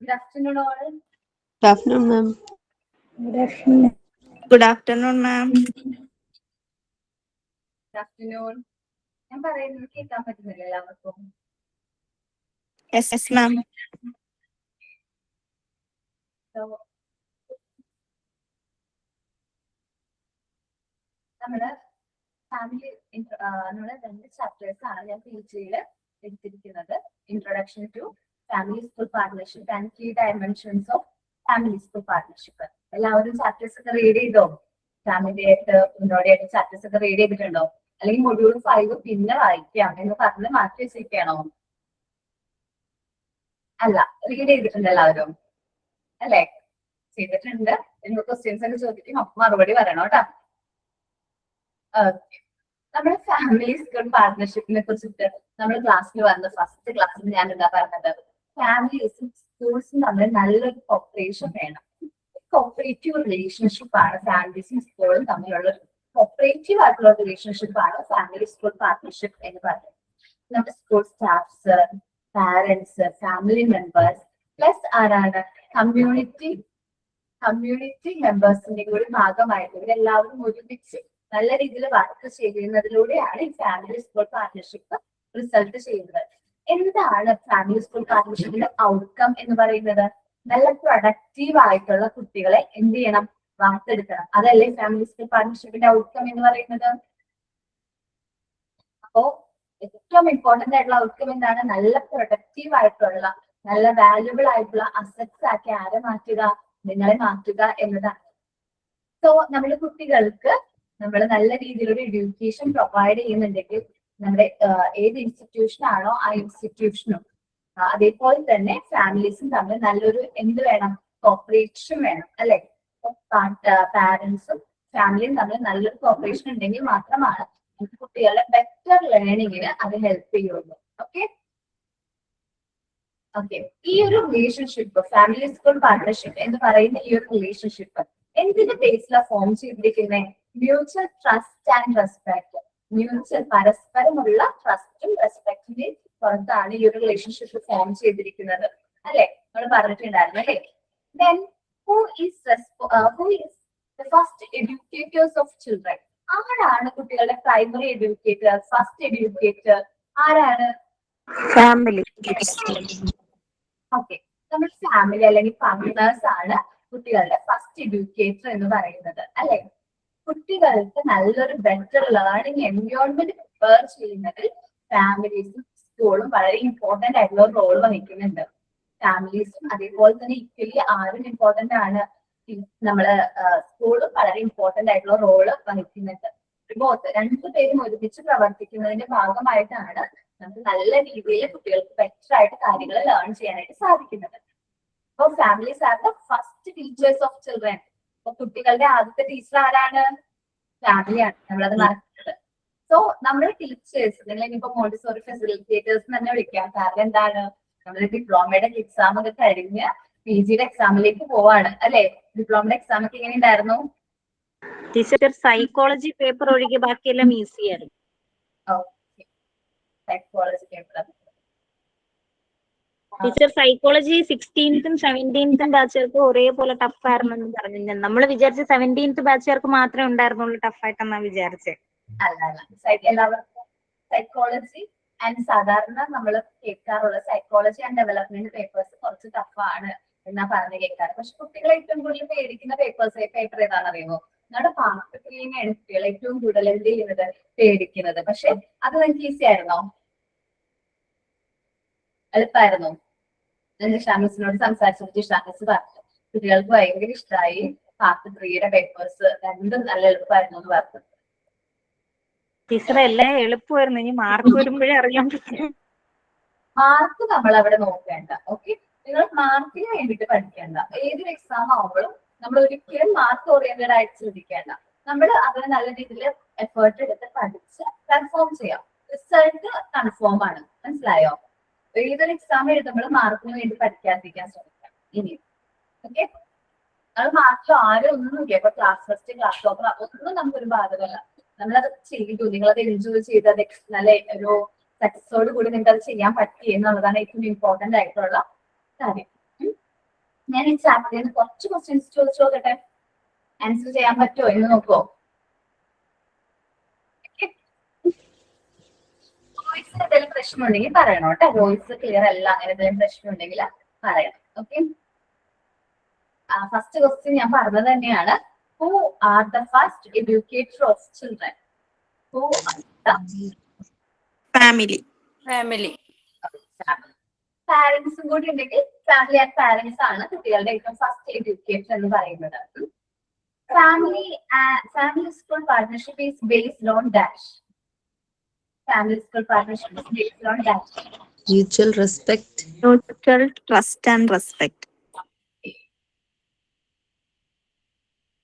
Good afternoon, all. Good afternoon, ma'am. Good afternoon. Good afternoon, ma'am. Good afternoon. ഞാൻ പറയുന്നത് കേൾക്കാൻ പറ്റുന്നില്ല എല്ലാവർക്കും? Yes, ma'am. So, നമ്മുടെ ഫാമിലി നമ്മുടെ 2 ചാപ്റ്റേഴ്സ് ആണ് ഞാൻ PG-യിൽ എടുത്തിരിക്കുന്നത്. Introduction to family school partnership and key dimensions of family school partnership. എല്ലാവരും ചാപ്റ്റേഴ്സ് ഒക്കെ റീഡ് ചെയ്തോ? ഫാമിലി ആയിട്ട് മുന്നോടിയായിട്ട് ചാപ്റ്റേഴ്സ് ഒക്കെ റീഡ് ചെയ്തിട്ടുണ്ടോ? അല്ലെങ്കിൽ മൊഡ്യൂൾ 5 പിന്നെ വായിക്കാം എന്ന് പറഞ്ഞ് മാറ്റി വെച്ചിരിക്കുകയാണോ? അല്ല, റീഡ് ചെയ്തിട്ടുണ്ട് എല്ലാവരും അല്ലെ? ചെയ്തിട്ടുണ്ട്. നിങ്ങൾ ക്വസ്റ്റ്യൻസ് ഒക്കെ ചോദിക്കും, അപ്പൊ മറുപടി പറയണം കേട്ടോ. നമ്മുടെ ഫാമിലി സ്കൂൾ പാർട്ണർഷിപ്പിനെ കുറിച്ചിട്ട് നമ്മൾ ക്ലാസ്സിൽ വന്ന ഫസ്റ്റ് ക്ലാസ്സിൽ ഞാൻ എന്താ പറഞ്ഞത്? ഫാമിലീസും സ്കൂൾസും തമ്മിൽ നല്ലൊരു കോപ്പറേഷൻ വേണം. കോപ്പറേറ്റീവ് റിലേഷൻഷിപ്പ് ആണ് ഫാമിലീസും സ്കൂളും തമ്മിലുള്ള കോപ്പറേറ്റീവ് ആയിട്ടുള്ള റിലേഷൻഷിപ്പ് ആണ് ഫാമിലി സ്കൂൾ പാർട്ണർഷിപ്പ് എന്ന് പറയുന്നത്. നമ്മുടെ school staffs, parents, family members plus ആരാണ് കമ്മ്യൂണിറ്റി മെമ്പേഴ്സിന്റെ കൂടി ഭാഗമായിട്ട് ഇവരെല്ലാവരും ഒരുമിച്ച് നല്ല രീതിയിൽ വർക്ക് ചെയ്യുന്നതിലൂടെയാണ് ഈ ഫാമിലി സ്കൂൾ പാർട്ണർഷിപ്പ് റിസൾട്ട് ചെയ്യുന്നത്. എന്താണ് ഫാമിലി സ്കൂൾ പാർട്ണർഷിപ്പിന്റെ ഔട്ട്കം എന്ന് പറയുന്നത്? നല്ല പ്രൊഡക്റ്റീവ് ആയിട്ടുള്ള കുട്ടികളെ എന്ത് ചെയ്യണം? വാർത്തെടുക്കണം. അതല്ലേ ഫാമിലി സ്കൂൾ പാർട്ണർഷിപ്പിന്റെ ഔട്ട്കം എന്ന് പറയുന്നത്? അപ്പോ ഏറ്റവും ഇമ്പോർട്ടന്റ് ആയിട്ടുള്ള ഔട്ട്കം എന്താണ്? നല്ല പ്രൊഡക്റ്റീവ് ആയിട്ടുള്ള നല്ല വാല്യുബിൾ ആയിട്ടുള്ള അസറ്റ്സ് ആക്കി ആരെ മാറ്റുക? നിങ്ങളെ മാറ്റുക എന്നതാണ്. സോ നമ്മുടെ കുട്ടികൾക്ക് നമ്മൾ നല്ല രീതിയിലൊരു എഡ്യൂക്കേഷൻ പ്രൊവൈഡ് ചെയ്യുന്നുണ്ടെങ്കിൽ നമ്മുടെ ഏത് ഇൻസ്റ്റിറ്റ്യൂഷൻ ആണോ ആ ഇൻസ്റ്റിറ്റ്യൂഷനും അതേപോലെ തന്നെ ഫാമിലീസും തമ്മിൽ നല്ലൊരു എന്ത് വേണം? കോപ്പറേഷൻ വേണം അല്ലെ? പാരന്റ്സും ഫാമിലിയും തമ്മിൽ നല്ലൊരു കോപ്പറേഷൻ ഉണ്ടെങ്കിൽ മാത്രമാണ് നമുക്ക് കുട്ടികളുടെ ബെറ്റർ ലേണിങ്ങിന് അത് ഹെൽപ്പ് ചെയ്യുള്ളൂ. ഓക്കെ, ഈ ഒരു റിലേഷൻഷിപ്പ് ഫാമിലി സ്കൂൾ പാർട്ണർഷിപ്പ് എന്ന് പറയുന്ന ഈ ഒരു റിലേഷൻഷിപ്പ് എന്തിന്റെ ബേസിലാണ് ഫോം ചെയ്തിരിക്കുന്നത്? Mutual trust and respect. Mutual പരസ്പരമുള്ള ട്രസ്റ്റും റെസ്പെക്റ്റിന്റെ പുറത്താണ് ഈ ഒരു റിലേഷൻഷിപ്പ് ഫോം ചെയ്തിരിക്കുന്നത് അല്ലെ? നമ്മൾ പറഞ്ഞിട്ടുണ്ടായിരുന്നു അല്ലെ? Then who is the first educators of children? ആരാണ് കുട്ടികളുടെ പ്രൈമറി എഡ്യൂക്കേറ്റർ, ഫസ്റ്റ് എഡ്യൂക്കേറ്റർ? ആരാണ്? ഫാമിലി. ഓക്കെ, നമ്മുടെ ഫാമിലി അല്ലെങ്കിൽ പാർട്ട്നേഴ്സ് ആണ് കുട്ടികളുടെ ഫസ്റ്റ് എഡ്യൂക്കേറ്റർ എന്ന് പറയുന്നത് അല്ലെ? കുട്ടികൾക്ക് നല്ലൊരു ബെറ്റർ ലേണിംഗ് എൻവയോൺമെന്റ് പ്രിപ്പയർ ചെയ്യുന്നതിൽ ഫാമിലീസും സ്കൂളും വളരെ ഇമ്പോർട്ടന്റ് ആയിട്ടുള്ള ഒരു റോൾ വഹിക്കുന്നുണ്ട്. ഫാമിലീസും അതേപോലെ തന്നെ ഈക്വലി ആരും ഇമ്പോർട്ടന്റ് ആണ്, നമ്മള് സ്കൂളും വളരെ ഇമ്പോർട്ടന്റ് ആയിട്ടുള്ള റോള് വഹിക്കുന്നുണ്ട്. ബോത്ത് രണ്ടുപേരും ഒരുമിച്ച് പ്രവർത്തിക്കുന്നതിന്റെ ഭാഗമായിട്ടാണ് നമുക്ക് നല്ല രീതിയിൽ കുട്ടികൾക്ക് ബെറ്റർ ആയിട്ട് കാര്യങ്ങൾ ലേൺ ചെയ്യാനായിട്ട് സാധിക്കുന്നത്. അപ്പോൾ families are the first teachers of children. അപ്പൊ കുട്ടികളുടെ ആദ്യത്തെ ടീച്ചർ ആരാണ്? ഫാമിലിയാണ്. നമ്മളത് മറക്കുന്നത്. സോ നമ്മുടെ ടീച്ചേഴ്സ് നിങ്ങൾ ഇനിയിപ്പോ മോണ്ടിസോറി ഫെസിലിറ്റേറ്റേഴ്സ് തന്നെ വിളിക്കാം. കാരണം എന്താണ്? നമ്മുടെ ഡിപ്ലോമയുടെ എക്സാം ഒക്കെ കഴിഞ്ഞ് PG-യുടെ എക്സാമിലേക്ക് പോവാണ് അല്ലെ? ഡിപ്ലോമയുടെ എക്സാം ഒക്കെ എങ്ങനെ ഉണ്ടായിരുന്നു? ടീച്ചർ സൈക്കോളജി പേപ്പർ ഒഴികെ ബാക്കിയെല്ലാം ഈസി ആയിരുന്നു. Psychology paper. Teacher psychology 16th 17th ബാച്ചുകാർക്ക് ഒരേപോലെ ടഫ് ആയിരുന്നെന്ന് പറഞ്ഞു. നമ്മൾ വിചാരിച്ച 17th ബാച്ചുകാർക്ക് മാത്രമേ ഉണ്ടായിരുന്നുള്ളൂ ടഫ് ആയിട്ടെന്നാ വിചാരിച്ചേ. അല്ല, എല്ലാവർക്കും സൈക്കോളജി ആൻഡ് സാധാരണ നമ്മൾ കേൾക്കാറുള്ള സൈക്കോളജി ആൻഡ് ഡെവലപ്മെന്റ് പേപ്പേഴ്സ് കുറച്ച് ടഫാണ് എന്നാ പറഞ്ഞു കേൾക്കാറ്. പക്ഷെ കുട്ടികളെ ഏറ്റവും കൂടുതൽ പേടിക്കുന്ന പേപ്പർ ഏതാണെന്ന് അറിയുമോ? നമ്മുടെ പാർട്ട് 3-നെയാണ് കുട്ടികൾ ഏറ്റവും കൂടുതൽ എന്ത് ചെയ്യുന്നത്? പേടിക്കുന്നത്. പക്ഷെ അത് നിങ്ങൾക്ക് ഈസി ആയിരുന്നോ? എളുപ്പമായിരുന്നു? ജിഷാമിസിനോട് സംസാരിച്ചത് ജിഷാമിസ് പറഞ്ഞു കുട്ടികൾക്ക് ഭയങ്കര ഇഷ്ടമായി പാർട്ട് 3-യുടെ പേപ്പേഴ്സ് രണ്ടും നല്ല എളുപ്പമായിരുന്നു എന്ന് പറഞ്ഞു. ടീച്ചർ എല്ലാം എളുപ്പമായിരുന്നു, ഇനി മാർക്ക് വരുമ്പോഴേ അറിയാൻ പറ്റും. മാർക്ക് നമ്മൾ അവിടെ നോക്കേണ്ട. ഓക്കെ, നിങ്ങൾ മാർക്കിന് വേണ്ടിയിട്ട് പഠിക്കേണ്ട. ഏതൊരു എക്സാം ആവുമ്പോഴും നമ്മൾ ഒരിക്കലും മാർക്ക് ഓറിയന്റഡ് ആയിട്ട് ശ്രദ്ധിക്കേണ്ട. നമ്മൾ അതിന് നല്ല രീതിയിൽ എഫേർട്ട് എടുത്ത് പഠിച്ച് കൺഫേം ചെയ്യാം. റിസൾട്ട് കൺഫേം ആണ്, മനസ്സിലായോ? ഏതൊരു എക്സാം എഴുതുമ്പോൾ മാർക്കിന് വേണ്ടി പഠിക്കാതിരിക്കാൻ ശ്രമിക്കാം. ഇനി ഓക്കെ, അത് മാത്രം ആരും ഒന്നുമില്ല. ഇപ്പൊ ക്ലാസ് ഫസ്റ്റ്, ക്ലാസ് ടോപ്പർ അതൊന്നും നമുക്കൊരു ബാധകമല്ല. നമ്മളത് ചെയ്തു, നിങ്ങളത് എൻജോയ് ചെയ്ത് അത് നല്ല ഒരു സക്സസോട് കൂടി നിങ്ങൾക്ക് അത് ചെയ്യാൻ പറ്റി എന്നുള്ളതാണ് ഏറ്റവും ഇമ്പോർട്ടന്റ് ആയിട്ടുള്ള കാര്യം. ഞാൻ ഈ ചാപ്റ്ററിൽ നിന്ന് കുറച്ച് ക്വസ്റ്റ്യൻസ് ചോദിച്ചു നോക്കട്ടെ, ആൻസർ ചെയ്യാൻ പറ്റുമോ എന്ന് നോക്കോ? വോയിസ് എന്തെങ്കിലും പ്രശ്നമുണ്ടെങ്കിൽ പറയണം കേട്ടോ. വോയിസ് ക്ലിയർ അല്ല, അങ്ങനെ എന്തെങ്കിലും പ്രശ്നം ഉണ്ടെങ്കിൽ പറയണം. ഓക്കെ, ഫസ്റ്റ് ക്വസ്റ്റ്യൻ ഞാൻ പറഞ്ഞത് തന്നെയാണ്. Who are the first educator of children? Who are the family. പാരന്റ്സും കൂടി ഉണ്ടെങ്കിൽ ഫാമിലി ആൻഡ് പാരന്റ്സ് ആണ് കുട്ടികളുടെ ഏറ്റവും ഫസ്റ്റ് എഡ്യൂക്കേറ്റർ എന്ന് പറയുന്നത്. Family school partnership is based on dash. Family school partnership is based on that. Mutual respect. Mutual trust and respect.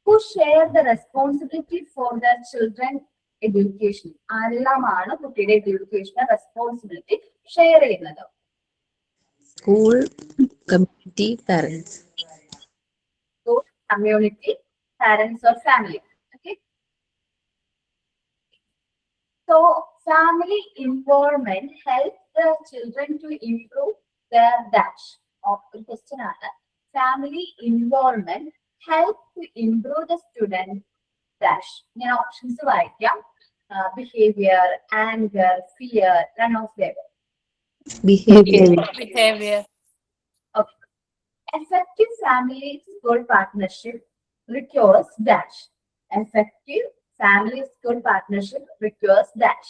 Who share the responsibility for their children education? ആരെല്ലാമാണ് കുട്ടിയുടെ education responsibility share ചെയ്യുന്നത്? School, community, parents. School, community, parents or family. Okay. So family involvement helps the children to improve their dash. Question ആണ്, family involvement helps to improve the student dash. ഞാൻ options വായിക്കാം. Behavior, anger, fear, none of them. Behavior. Okay. Effective family school partnership requires dash. Effective family school partnership requires dash.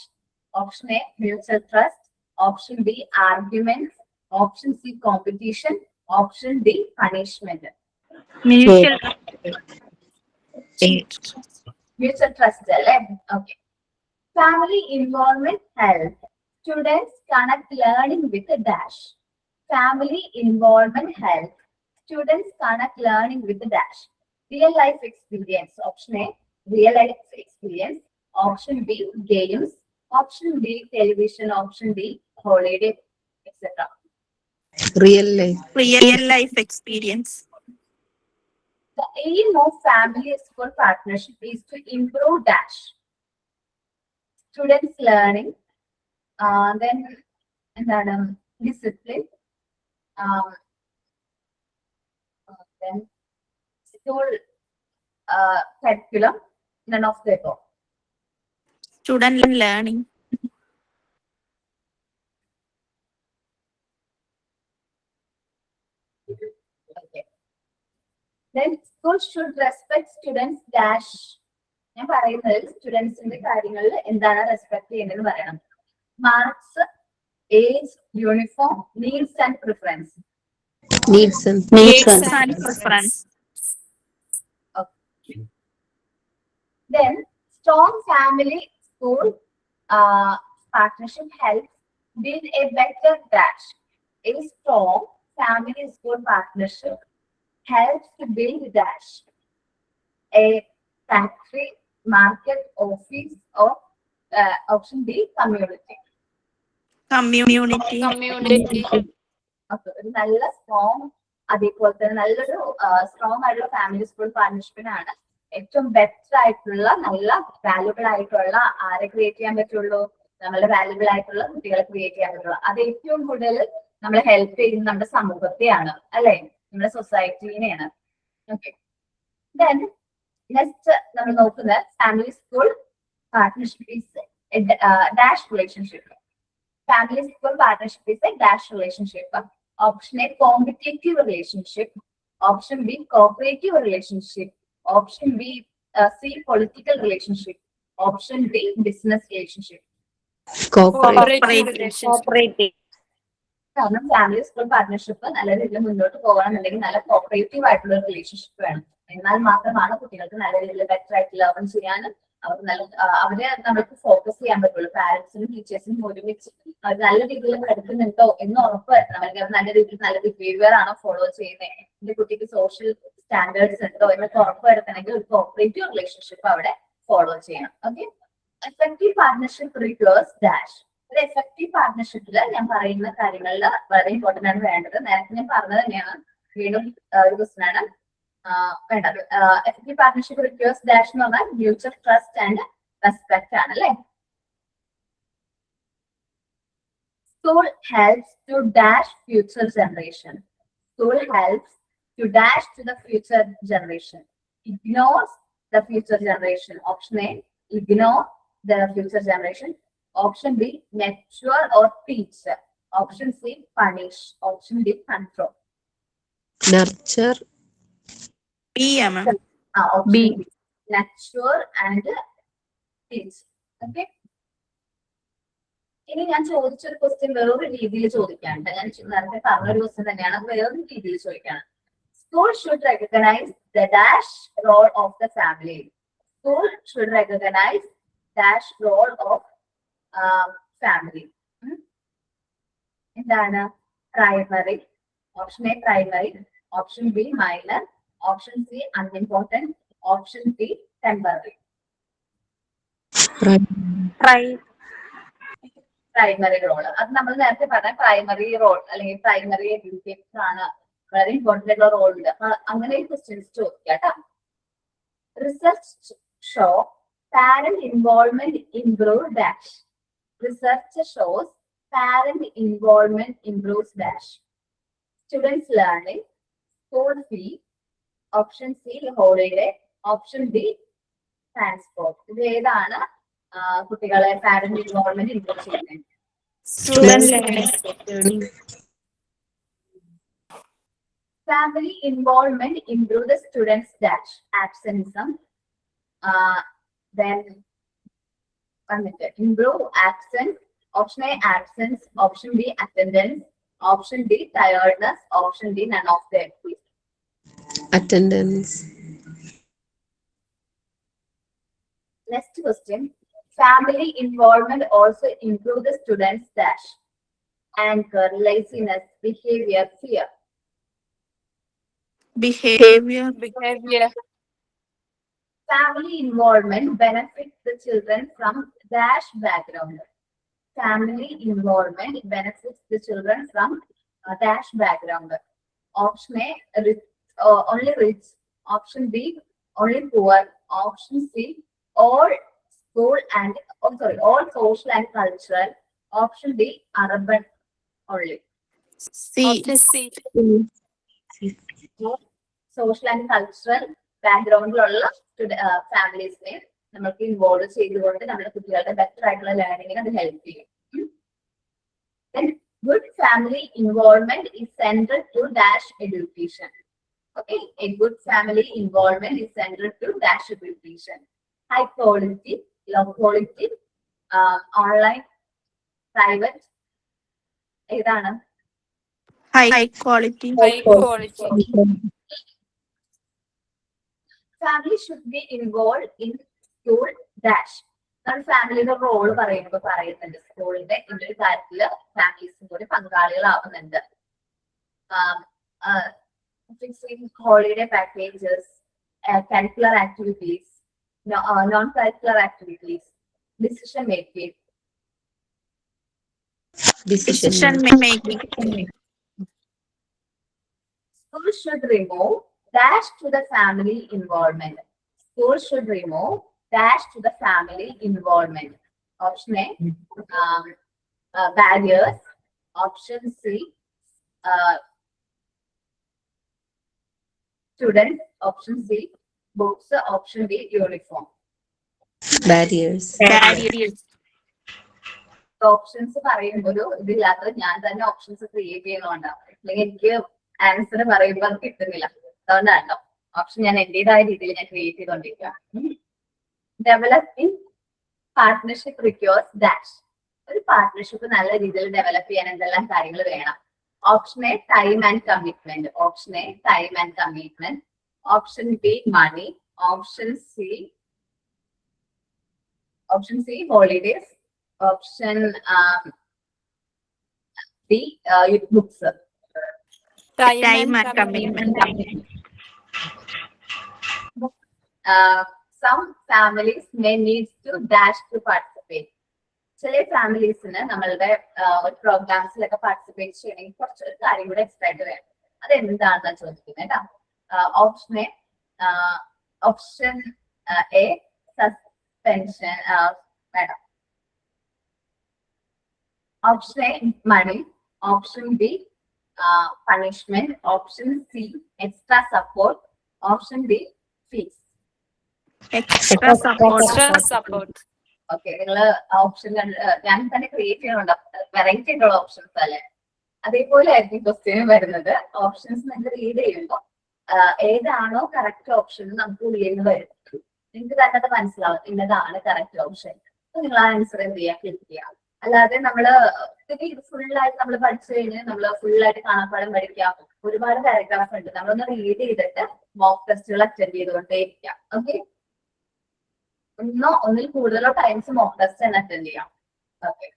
Option A, mutual trust. Option B, arguments. Option C, competition. Option D, punishment. Mutual. Mutual trust. Okay. Family involvement help students connect learning with a dash. Family involvement help students connect learning with a dash. Real life experience. Option A, real life experience. Option B, games. Option B, television. Option D, holiday, etc. Real life. Real life experience. The aim of family school partnership is to improve dash. Students learning, then discipline, then school curriculum, none of the above. Student learning. Okay. Then school should respect students dash. ഞാൻ പറയുന്നത് സ്റ്റുഡൻസിന്റെ കാര്യങ്ങളിൽ എന്താണ് respect ചെയ്യുന്നതെന്ന് പറയണം. Marks, age, uniform, needs and preference. Needs and Preference. Then strong family school partnership helps build a better dash. A strong family school partnership helps to build dash. A factory, market, office, or option D, community. Community. അപ്പൊ ഒരു നല്ല strong, അതേപോലെ തന്നെ നല്ലൊരു strong ആയിട്ടുള്ള family school പാർട്ണർഷിപ്പിനാണ് ഏറ്റവും better ആയിട്ടുള്ള, നല്ല വാല്യുബിൾ ആയിട്ടുള്ള ആരെ ക്രിയേറ്റ് ചെയ്യാൻ പറ്റുള്ളൂ? നമ്മളെ വാല്യുബിൾ ആയിട്ടുള്ള കുട്ടികളെ ക്രിയേറ്റ് ചെയ്യാൻ പറ്റുള്ളൂ. അത് ഏറ്റവും കൂടുതൽ നമ്മളെ ഹെൽപ്പ് ചെയ്യുന്നത് നമ്മുടെ സമൂഹത്തെയാണ്, അല്ലെ? നമ്മുടെ സൊസൈറ്റീനെയാണ്. ഓക്കെ, ദെൻ നെക്സ്റ്റ് നമ്മൾ നോക്കുന്നത് family school partnership is dash relationship. Family school partnership is a dash relationship. Option A, competitive relationship. Option B, cooperative relationship. Option B, C, political relationship. Option D, business relationship. Cooperative. കാരണം family school partnership നല്ല രീതിയിൽ മുന്നോട്ട് പോകണമെന്നുണ്ടെങ്കിൽ നല്ല cooperative ആയിട്ടുള്ള relationship വേണം. എന്നാൽ മാത്രമാണ് കുട്ടികൾക്ക് നല്ല രീതിയിൽ ബെറ്റർ ആയിട്ട് ലേൺ ചെയ്യാനും അവർക്ക് നല്ല അവരെ നമ്മൾക്ക് ഫോക്കസ് ചെയ്യാൻ പറ്റുള്ളൂ. പാരന്റ്സിനും ടീച്ചേഴ്സിനും ഒരുമിച്ച് അവർ നല്ല രീതിയിൽ പഠിക്കുന്നുണ്ടോ എന്ന് ഉറപ്പ് വരുത്തണം. അല്ലെങ്കിൽ അവർ നല്ല രീതിയിൽ നല്ല ബിഹേവിയർ ആണോ ഫോളോ ചെയ്യുന്നത്, എന്റെ കുട്ടിക്ക് സോഷ്യൽ സ്റ്റാൻഡേർഡ്സ് ഉണ്ടോ എന്നൊക്കെ ഉറപ്പ് വരുത്തണമെങ്കിൽ ഒരു കോപ്പറേറ്റീവ് റിലേഷൻഷിപ്പ് അവിടെ ഫോളോ ചെയ്യണം. Okay, effective partnership requires dash. ഒരു എഫക്റ്റീവ് പാർട്ണർഷിപ്പിൽ ഞാൻ പറയുന്ന കാര്യങ്ങളിൽ വളരെ ഇമ്പോർട്ടന്റ് ആണ് വേണ്ടത്. നേരത്തെ ഞാൻ പറഞ്ഞത് തന്നെയാണ്, വീണ്ടും ഒരു ക്വസ്റ്റൻ ആണ് വേണ്ടത്. എഫക്റ്റീവ് പാർട്ണർഷിപ്പ് റിക്വയർസ് ഡാഷ് എന്ന് പറഞ്ഞാൽ മ്യൂച്വൽ ട്രസ്റ്റ് ആൻഡ് റെസ്പെക്ട് ആണ്, അല്ലെ? School helps to dash future generation. School helps to dash to the future generation. Ignores the future generation. Option A, ignore the future generation. Option B, nurture or teach. Option C, punish. Option D, control. Nurture. B, ma'am. Option B. B, nurture and teach. Okay. ഇനി ഞാൻ ചോദിച്ചൊരു question വേറൊരു രീതിയിൽ ചോദിക്കാണ്ട്. ഞാൻ നേരത്തെ പറഞ്ഞൊരു question തന്നെയാണ്, അത് വേറൊരു രീതിയിൽ ചോദിക്കാണ്. School should recognize the dash role of the family. School should recognize dash role of family. എന്താണ്? Primary. Option A, primary. Option B, minor. Option C, unimportant. Option D, temporary. Primary role അത് നമ്മൾ നേരത്തെ പറഞ്ഞ primary role അല്ലെങ്കിൽ primary educator ആണ് വളരെ important ആയിട്ടുള്ള role ഉണ്ട്. അപ്പൊ അങ്ങനെ ക്വസ്റ്റ്യൻസ് ചോദിക്കാം കേട്ടോ. Research show parent involvement improve dash. Research shows parent involvement improves dash. Students learning, school fee. Option C, holiday. Option D, transport. ഇത് ഏതാണ് കുട്ടികളെ പാരന്റ് ഇൻവോൾവ്മെന്റ് ഇംപ്രൂവ് ചെയ്യുന്നത്? Student learning. Family involvement improve the students dash. Absenteeism. Then improve absence. Option A, absence. Option B, attendance. Option D, tiredness. Option D, none of the above. Attendance. Next question. Family involvement also improve the students dash. Anger, laziness, behavior, fear. Behavior. Family involvement benefits the children from dash background. Family involvement benefits the children from dash background. Option A, rich, only rich. Option B, only poor. Option C, all school and all social and cultural. Option D, urban only. C. Social and cultural ബാക്ക്ഗ്രൗണ്ടിലുള്ള ഫാമിലീസിനെ നമുക്ക് involve ചെയ്തുകൊണ്ട് നമ്മുടെ കുട്ടികളുടെ better ആയിട്ടുള്ള ലേണിംഗിന് അത് help ചെയ്യും. Good family involvement is central to dash education. Okay, a good family involvement is central to dash education. High quality, low quality, online, private. ഏതാണ്? High quality. Family should be involved in school dash. നമ്മൾ ഫാമിലിയുടെ role പറയുന്നുണ്ട്. സ്കൂളിന്റെ ഇന്നൊരു കാര്യത്തില് ഫാമിലീസും കൂടി പങ്കാളികളാവുന്നുണ്ട്. Fixing holiday packages, curricular activities, non-curricular activities, decision making. Decision making. School should remove dash to the family involvement. School should remove dash to the family involvement. Option A, barriers. Option C, students. Option C, books. Option D, uniform. Barriers. Options പറയുമ്പോൾ ഇതില്ലാത്തത് ഞാൻ തന്നെ options create ചെയ്യുന്നതുകൊണ്ടാണ്. അല്ലെങ്കിൽ എനിക്ക് answer പറയുമ്പോൾ അത് കിട്ടുന്നില്ല. അതുകൊണ്ടാണല്ലോ option ഞാൻ എന്റേതായ രീതിയിൽ ഞാൻ ക്രിയേറ്റ് ചെയ്തോണ്ടിരിക്കുക. Developing partnership requires dash. ഒരു പാർട്ട്ണർഷിപ്പ് നല്ല രീതിയിൽ ഡെവലപ്പ് ചെയ്യാൻ എന്തെല്ലാം കാര്യങ്ങൾ വേണം? Option A, time and commitment. Option A, time and commitment. Option B, money. Option C, holidays. Option D, books. Time and commitment. Some families may need to dash to participate. ചില ഫാമിലീസിന് നമ്മളുടെ പ്രോഗ്രാംസിലൊക്കെ participate ചെയ്യണമെങ്കിൽ കുറച്ച് കാര്യം കൂടെ extra ആയിട്ട് വേണം. അത് എന്താണെന്ന് ചോദിക്കുന്നത് കേട്ടോ. ഓപ്ഷൻ എ, സസ്പെൻഷൻ വേണം. Option A, money. Option B, punishment. Option C, extra support. Option D, fees. Extra support. Extra support. Okay, നിങ്ങള് ഓപ്ഷൻ ഞാൻ തന്നെ ക്രിയേറ്റ് ചെയ്യണുണ്ട്, വെറൈറ്റി ആയിട്ടുള്ള ഓപ്ഷൻസ് അല്ലേ. അതേപോലെ ആയിരിക്കും ക്വസ്റ്റ്യൻ വരുന്നത്. ഓപ്ഷൻസ് നിങ്ങൾ റീഡ് ചെയ്യുമ്പോൾ ഏതാണോ കറക്റ്റ് ഓപ്ഷൻ നമുക്ക് ഉള്ളിൽ നിന്ന് വരും. നിങ്ങൾക്ക് തന്നെ അത് മനസ്സിലാവും ഇന്നതാണ് കറക്റ്റ് ഓപ്ഷൻ. അപ്പൊ നിങ്ങൾ ആ ആൻസർ എന്ത് ചെയ്യാം, ക്ലിക്ക് ചെയ്യാം. അല്ലാതെ നമ്മള് ഇത് ഫുള്ളായിട്ട് നമ്മൾ പഠിച്ചു കഴിഞ്ഞ് നമ്മൾ ഫുള്ളായിട്ട് കാണാപ്പാടം പഠിക്കാം. ഒരുപാട് പാരഗ്രാഫ് ഉണ്ട്, നമ്മളൊന്ന് റീഡ് ചെയ്തിട്ട് മോക്ക് ടെസ്റ്റുകൾ അറ്റൻഡ് ചെയ്തുകൊണ്ടേ ഇരിക്കാം. ഓക്കെ, ഒന്നിൽ കൂടുതലോ ടൈംസ് മോക്ക് ടെസ്റ്റ് തന്നെ അറ്റൻഡ് ചെയ്യാം. Okay.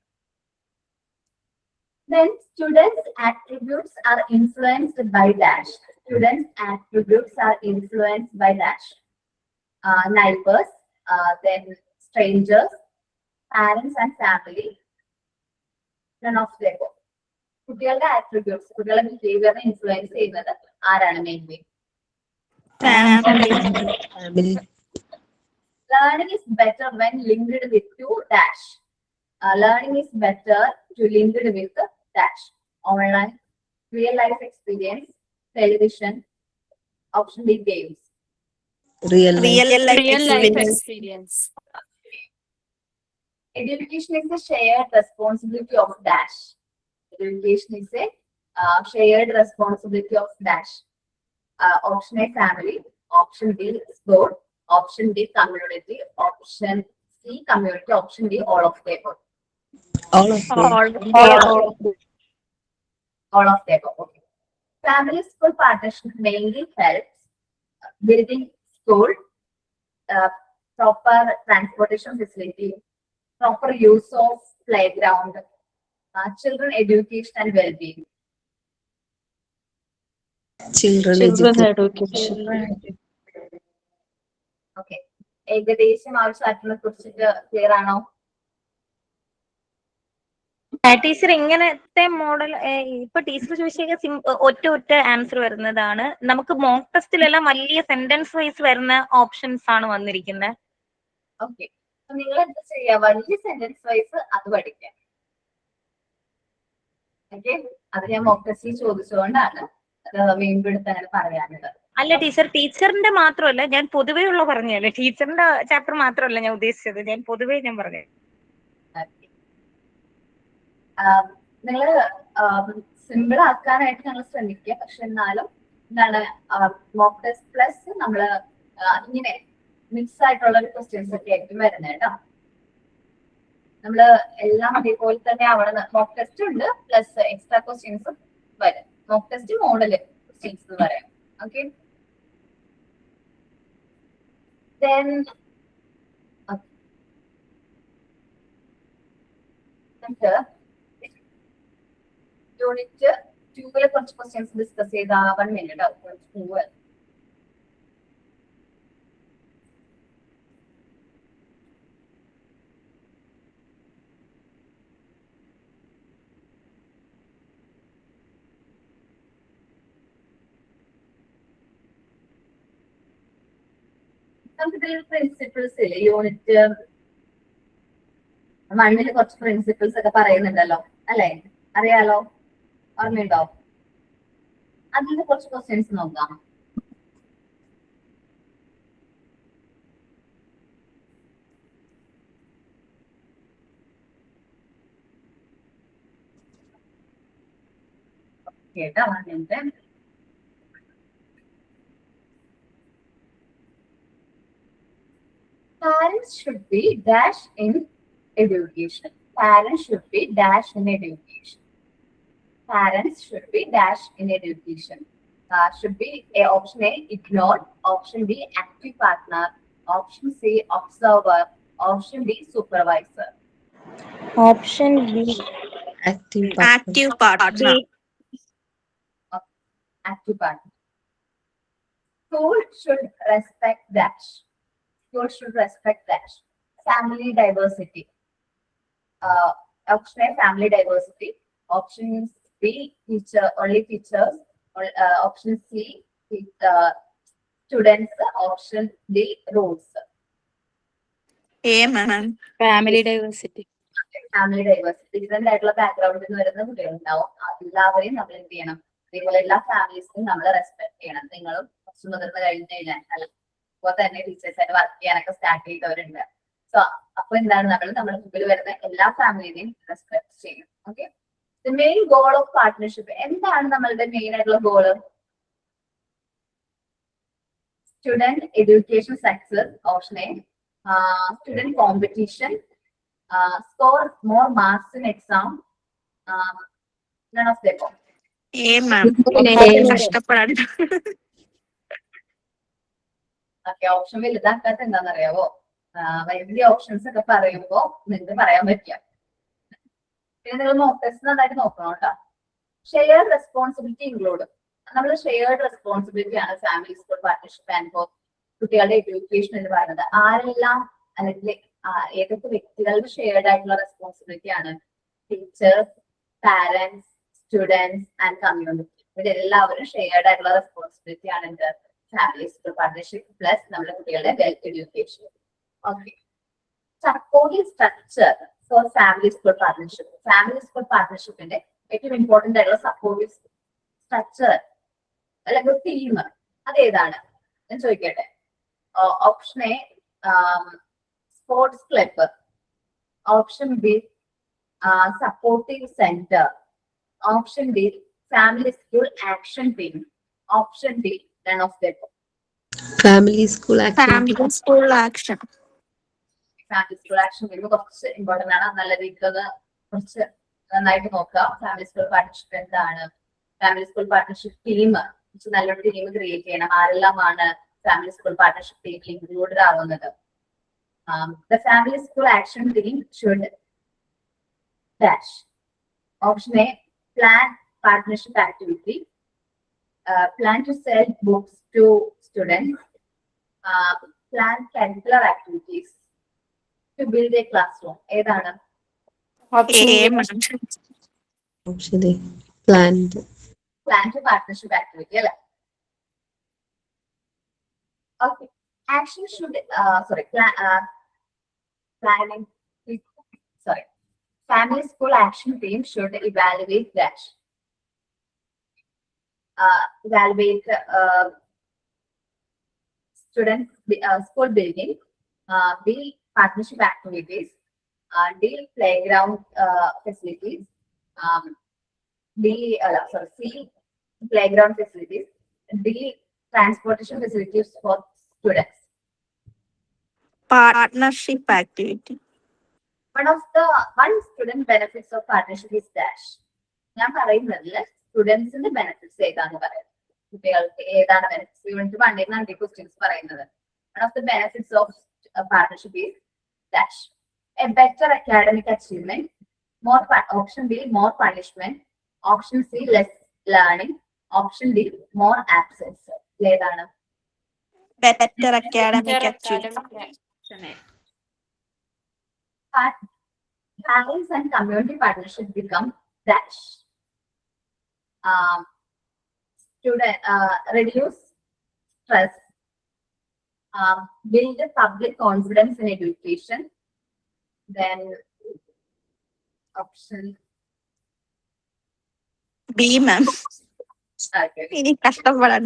Then students' attributes are influenced by dash. Students' attributes are influenced by dash. Neighbors, then strangers, parents and family. None of them. കുട്ടികളുടെ attributes, കുട്ടികളുടെ ബിഹേവിയറിനെ influence ചെയ്യുന്നത് ആരാണ് mainly? Family. Learning is better when linked with to dash. Learning is better to linked with dash. Online, real life experience, television. Option B, games. Real life. Real life Real life experience. experience. Education is a shared responsibility of dash. Education is a shared responsibility of dash. Option A, family. Option B, sport. Option D, community. Option C, community. Option D, all of them. All of them. All of them. Okay. Family school partnership mainly helps building school, proper transportation facility, proper use of playground, children education and well-being. Children education. Okay. ഏകദേശം ആവശ്യമായിട്ടുള്ള കുറിച്ചിട്ട് clear ആണോ? Teacher ഇങ്ങനത്തെ model ഇപ്പൊ teacher ചോദിച്ചാൽ ഒറ്റ answer വരുന്നതാണ്. നമുക്ക് മോക്ക് ടെസ്റ്റിലെല്ലാം വലിയ സെന്റൻസ് വൈസ് വരുന്ന ഓപ്ഷൻസ് ആണ് വന്നിരിക്കുന്നത്. ഓക്കെ, നിങ്ങൾ എന്ത് ചെയ്യാ, വലിയ സെന്റൻസ് വൈസ് അത് പഠിക്കാം. ഓക്കെ, അത് ഞാൻ മോക്ക് ടെസ്റ്റിൽ ചോദിച്ചുകൊണ്ടാണ് അത് വീണ്ടും എടുത്ത് അങ്ങനെ പറയാനുള്ളത്. അല്ല ടീച്ചർ, ടീച്ചറിന്റെ മാത്രമല്ല, ഞാൻ പൊതുവേ ഉള്ള പറഞ്ഞല്ലേ, ടീച്ചറിന്റെ ചാപ്റ്റർ മാത്രമല്ല ഞാൻ ഉദ്ദേശിച്ചത്, ഞാൻ പൊതുവേ ഞാൻ പറഞ്ഞു. നിങ്ങള് സിമ്പിൾ ആക്കാനായിട്ട് ഞങ്ങൾ ശ്രമിക്കുക. പക്ഷെ എന്നാലും എന്താണ് മോക്ക് ടെസ്റ്റ് പ്ലസ് നമ്മള് ഇങ്ങനെ മിക്സ് ആയിട്ടുള്ള ഒരു ക്വസ്റ്റ്യൻസ് ഒക്കെ ആയിരിക്കും വരുന്നത് കേട്ടോ. നമ്മള് എല്ലാം അതേപോലെ തന്നെ അവിടെ മോക്ക് ടെസ്റ്റ് ഉണ്ട് പ്ലസ് എക്സ്ട്രാ ക്വസ്റ്റ്യൻസും വരും. മോക്ക് ടെസ്റ്റ് മോഡല് ക്വസ്റ്റ്യൻസ് എന്ന് പറയാം. ഓക്കെ, then യൂണിറ്റ് 2 കുറച്ച് ക്വസ്റ്റ്യൻസ് ഡിസ്കസ് ചെയ്ത 1 മിനിറ്റ് ആവും. നമുക്കിതിൽ പ്രിൻസിപ്പിൾസ് ഇല്ലേ, യൂണിറ്റ് 1 കുറച്ച് പ്രിൻസിപ്പിൾസ് ഒക്കെ പറയുന്നുണ്ടല്ലോ അല്ലെ, അറിയാലോ, ഓർമ്മയുണ്ടോ? അതിൽ നിന്ന് കുറച്ച് ക്വസ്റ്റ്യൻസ് നോക്കാം. കേട്ടോ, 1 minute. Parents should be dash in education. Parents should be dash in education. Parents should be dash in education. Should be option A, ignore. Option B, active partner. Option C, observer. Option D, supervisor. Option B, Active partner. Active partner. Active partner. School should respect dash. School should respect dash. Family diversity. Option A, family diversity. Option B, teacher, only teachers. Option C, students. Option D, rules. A, ma'am. Family diversity. Family diversity, different ആയിട്ടുള്ള ബാക്ക്ഗ്രൗണ്ടിൽ നിന്ന് വരുന്ന കുട്ടികളുണ്ടാവും. എല്ലാവരെയും നമ്മൾ എന്ത് ചെയ്യണം, അതേപോലെ എല്ലാ ഫാമിലീസിനും നമ്മൾ റെസ്പെക്ട് ചെയ്യണം. നിങ്ങളും കുറച്ച് മുതിർന്ന് കഴിഞ്ഞു കഴിഞ്ഞാൽ അതുപോലെ തന്നെ ടീച്ചേഴ്സ് ആയിട്ട് വർക്ക് ചെയ്യാനൊക്കെ സ്റ്റാർട്ട് ചെയ്തവരുണ്ട്. സോ അപ്പൊ എന്താണ് നമ്മുടെ മുമ്പിൽ വരുന്ന എല്ലാ ഫാമിലിനെയും റെസ്പെക്ട് ചെയ്യും. Okay, the main goal of partnership. എന്താണ് നമ്മളുടെ മെയിൻ ആയിട്ടുള്ള goal? Student education success, option A. Student competition, score more marks in exam, none of them. കഷ്ടപ്പെടാൻ ഓക്കെ, ഓപ്ഷൻ വലുതാക്കാത്ത എന്താണെന്നറിയാവോ? വലിയ ഓപ്ഷൻസ് ഒക്കെ പറയുമ്പോ നിങ്ങൾക്ക് പറയാൻ പറ്റില്ല. പിന്നെ നിങ്ങൾ മോക്ക് ടെസ്റ്റ് നന്നായിട്ട് നോക്കണം കേട്ടോ. Shared responsibility include. നമ്മൾ ഷെയർഡ് റെസ്പോൺസിബിലിറ്റി ആണ് family school partnership and for കുട്ടികളുടെ എഡ്യൂക്കേഷൻ എന്ന് പറയുന്നത്. ആരെല്ലാം അല്ലെങ്കിൽ ഏതൊക്കെ വ്യക്തികളുടെ ഷെയർഡ് ആയിട്ടുള്ള റെസ്പോൺസിബിലിറ്റി ആണ്? Teachers, parents, students and community. ഇവരെല്ലാവരും ഷെയർഡ് ആയിട്ടുള്ള റെസ്പോൺസിബിലിറ്റി ആണ് എന്ത്? ഫാമിലി സ്കൂൾ പാർട്ട്ണർഷിപ്പ് പ്ലസ് നമ്മുടെ കുട്ടികളുടെ wealth education. Okay, supporting structure for family school partnership. Family school പാർട്ട്ണർഷിപ്പിന്റെ ഏറ്റവും ഇമ്പോർട്ടന്റ് ആയിട്ടുള്ള സപ്പോർട്ടിംഗ് സ്ട്രക്ചർ അല്ലെങ്കിൽ തീം അതേതാണ് ഞാൻ ചോദിക്കട്ടെ? Option A sports club, option B supporting centre, option D family school action team, option D none of them. Family school action. Family school action. Family school action team കുറച്ച് important ആണ്. നല്ല രീതിയിൽ കുറച്ച് നന്നായിട്ട് നോക്കുക. ഫാമിലി സ്കൂൾ പാർട്ട്ണർഷിപ്പ് എന്താണ്? Family school partnership team നല്ലൊരു team create ചെയ്യണം. ആരെല്ലാമാണ് ഫാമിലി സ്കൂൾ പാർട്ട്ണർഷിപ്പ് ടീമിൽ ഇൻക്ലൂഡഡ് ആവുന്നത്? The family school action team should dash. Option A plan partnership activity, plan to sell books to students, plan curricular activities to build a classroom. ഏതാണ്? Option A planned. Plan to partnership activity അല്ലേ? Okay, action should planning. Sorry, family school action team should evaluate dash. Evaluate student school building, B partnership activities, D playground facilities, C playground facilities, D transportation facilities for students. Partnership activity. One student benefits of partnership is dash. ഞാൻ പറയുന്നതിൽ സ്റ്റുഡൻസിന്റെ benefits ഏതാന്ന് പറയുന്നത്. കുട്ടികൾക്ക് ഏതാണ് benefits? Unit 1 questions പറയുന്നത്. One of the benefits of partnership is dash. A better academic achievement, more option B more punishment, option C less learning, option D more absence. ഏതാണ്? Better academic achievement. Parents and community partnership become dash. Reduce stress, build public confidence in education. Then option B, ma'am. okay. ഇനി കഷ്ടപ്പെടാൻ.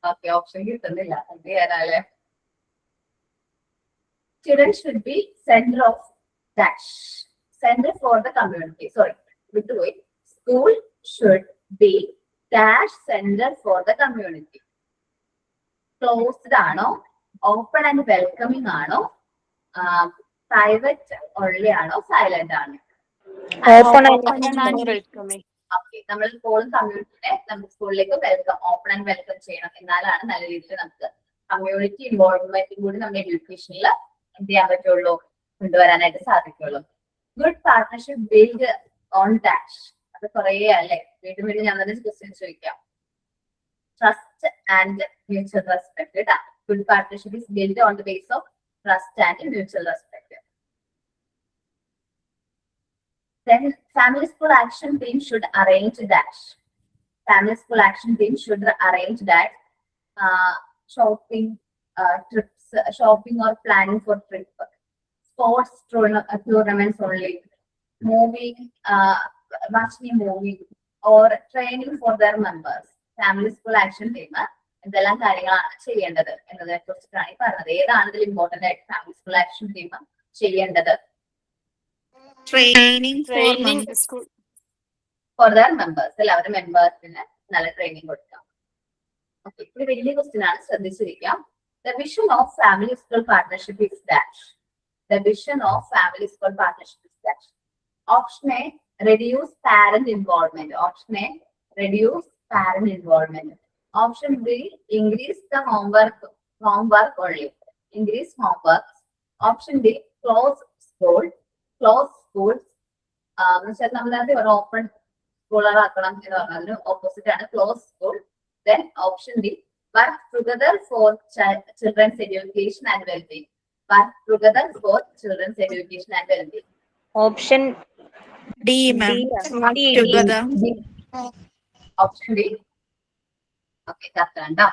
Okay, option കിട്ടുന്നില്ല. അല്ലേ? Students should be center of dash. Center for the community. Sorry, we do it. School should be dash center for the community. Closed ആണോ, open and welcoming ആണോ, private only ആണോ, silent ആണോ? Okay, നമ്മൾ സ്കൂളും കമ്മ്യൂണിറ്റിനെ നമ്മുടെ സ്കൂളിലേക്ക് വെൽക്കം, ഓപ്പൺ ആൻഡ് വെൽക്കം ചെയ്യണം. എന്നാലാണ് നല്ല രീതിയിൽ നമുക്ക് കമ്മ്യൂണിറ്റി ഇൻവോൾവ്മെന്റും കൂടി നമ്മുടെ എഡ്യൂക്കേഷനിൽ എന്ത് ചെയ്യാൻ പറ്റുള്ളൂ, കൊണ്ടുവരാനായിട്ട് സാധിക്കുള്ളൂ. Good partnership build on dash. അത് കുറേ അല്ലേ, വീണ്ടും വീണ്ടും ഞാൻ തന്നെ ക്വസ്റ്റ്യൻ ചോദിക്കാം. ട്രസ്റ്റ് ആൻഡ് മ്യൂച്വൽ റെസ്പെക്ട് കേട്ടാ. Good partnership is build on the base of trust and mutual respect. Then family school action team should arrange dash. Family school action team should arrange that shopping trips, shopping or planning for trip, sports tournaments only, movie, watching a movie, or training for there members. Family school action team എന്തെല്ലാം കാര്യങ്ങളാണ് ചെയ്യേണ്ടത് എന്നതിനെ കുറിച്ചിട്ടാണ് ഈ പറഞ്ഞത്. ഏതാണ് ഇതിൽ important ആയിട്ട് ഫാമിലി സ്കൂൾ ആക്ഷൻ ടീം ചെയ്യേണ്ടത്? Training school for there members. എല്ലാവരും മെമ്പേഴ്സിന് നല്ല ട്രെയിനിങ് കൊടുക്കാം. ഓക്കെ, ഇത് വലിയ ക്വസ്റ്റ്യൻ ആണ്, ശ്രദ്ധിച്ചിരിക്കാം. The vision of family school partnership is dash. The vision of family school partnership is dash. Option A, reduce parent involvement. Option A, reduce parent involvement. Option B, increase the homework only. Increase homework. Option D, close school. Close schools. എന്നുവെച്ചാൽ നമ്മളത് ഒരു open സ്കൂളുകളാക്കണം എന്ന് പറഞ്ഞതിന് opposite ആണ് close school. Then option D, work together for children's education and well-being. Work together for children's education and well-being. Option D, ma'am. Work D. together. Option D. Okay, correct ആണ് ട്ടോ.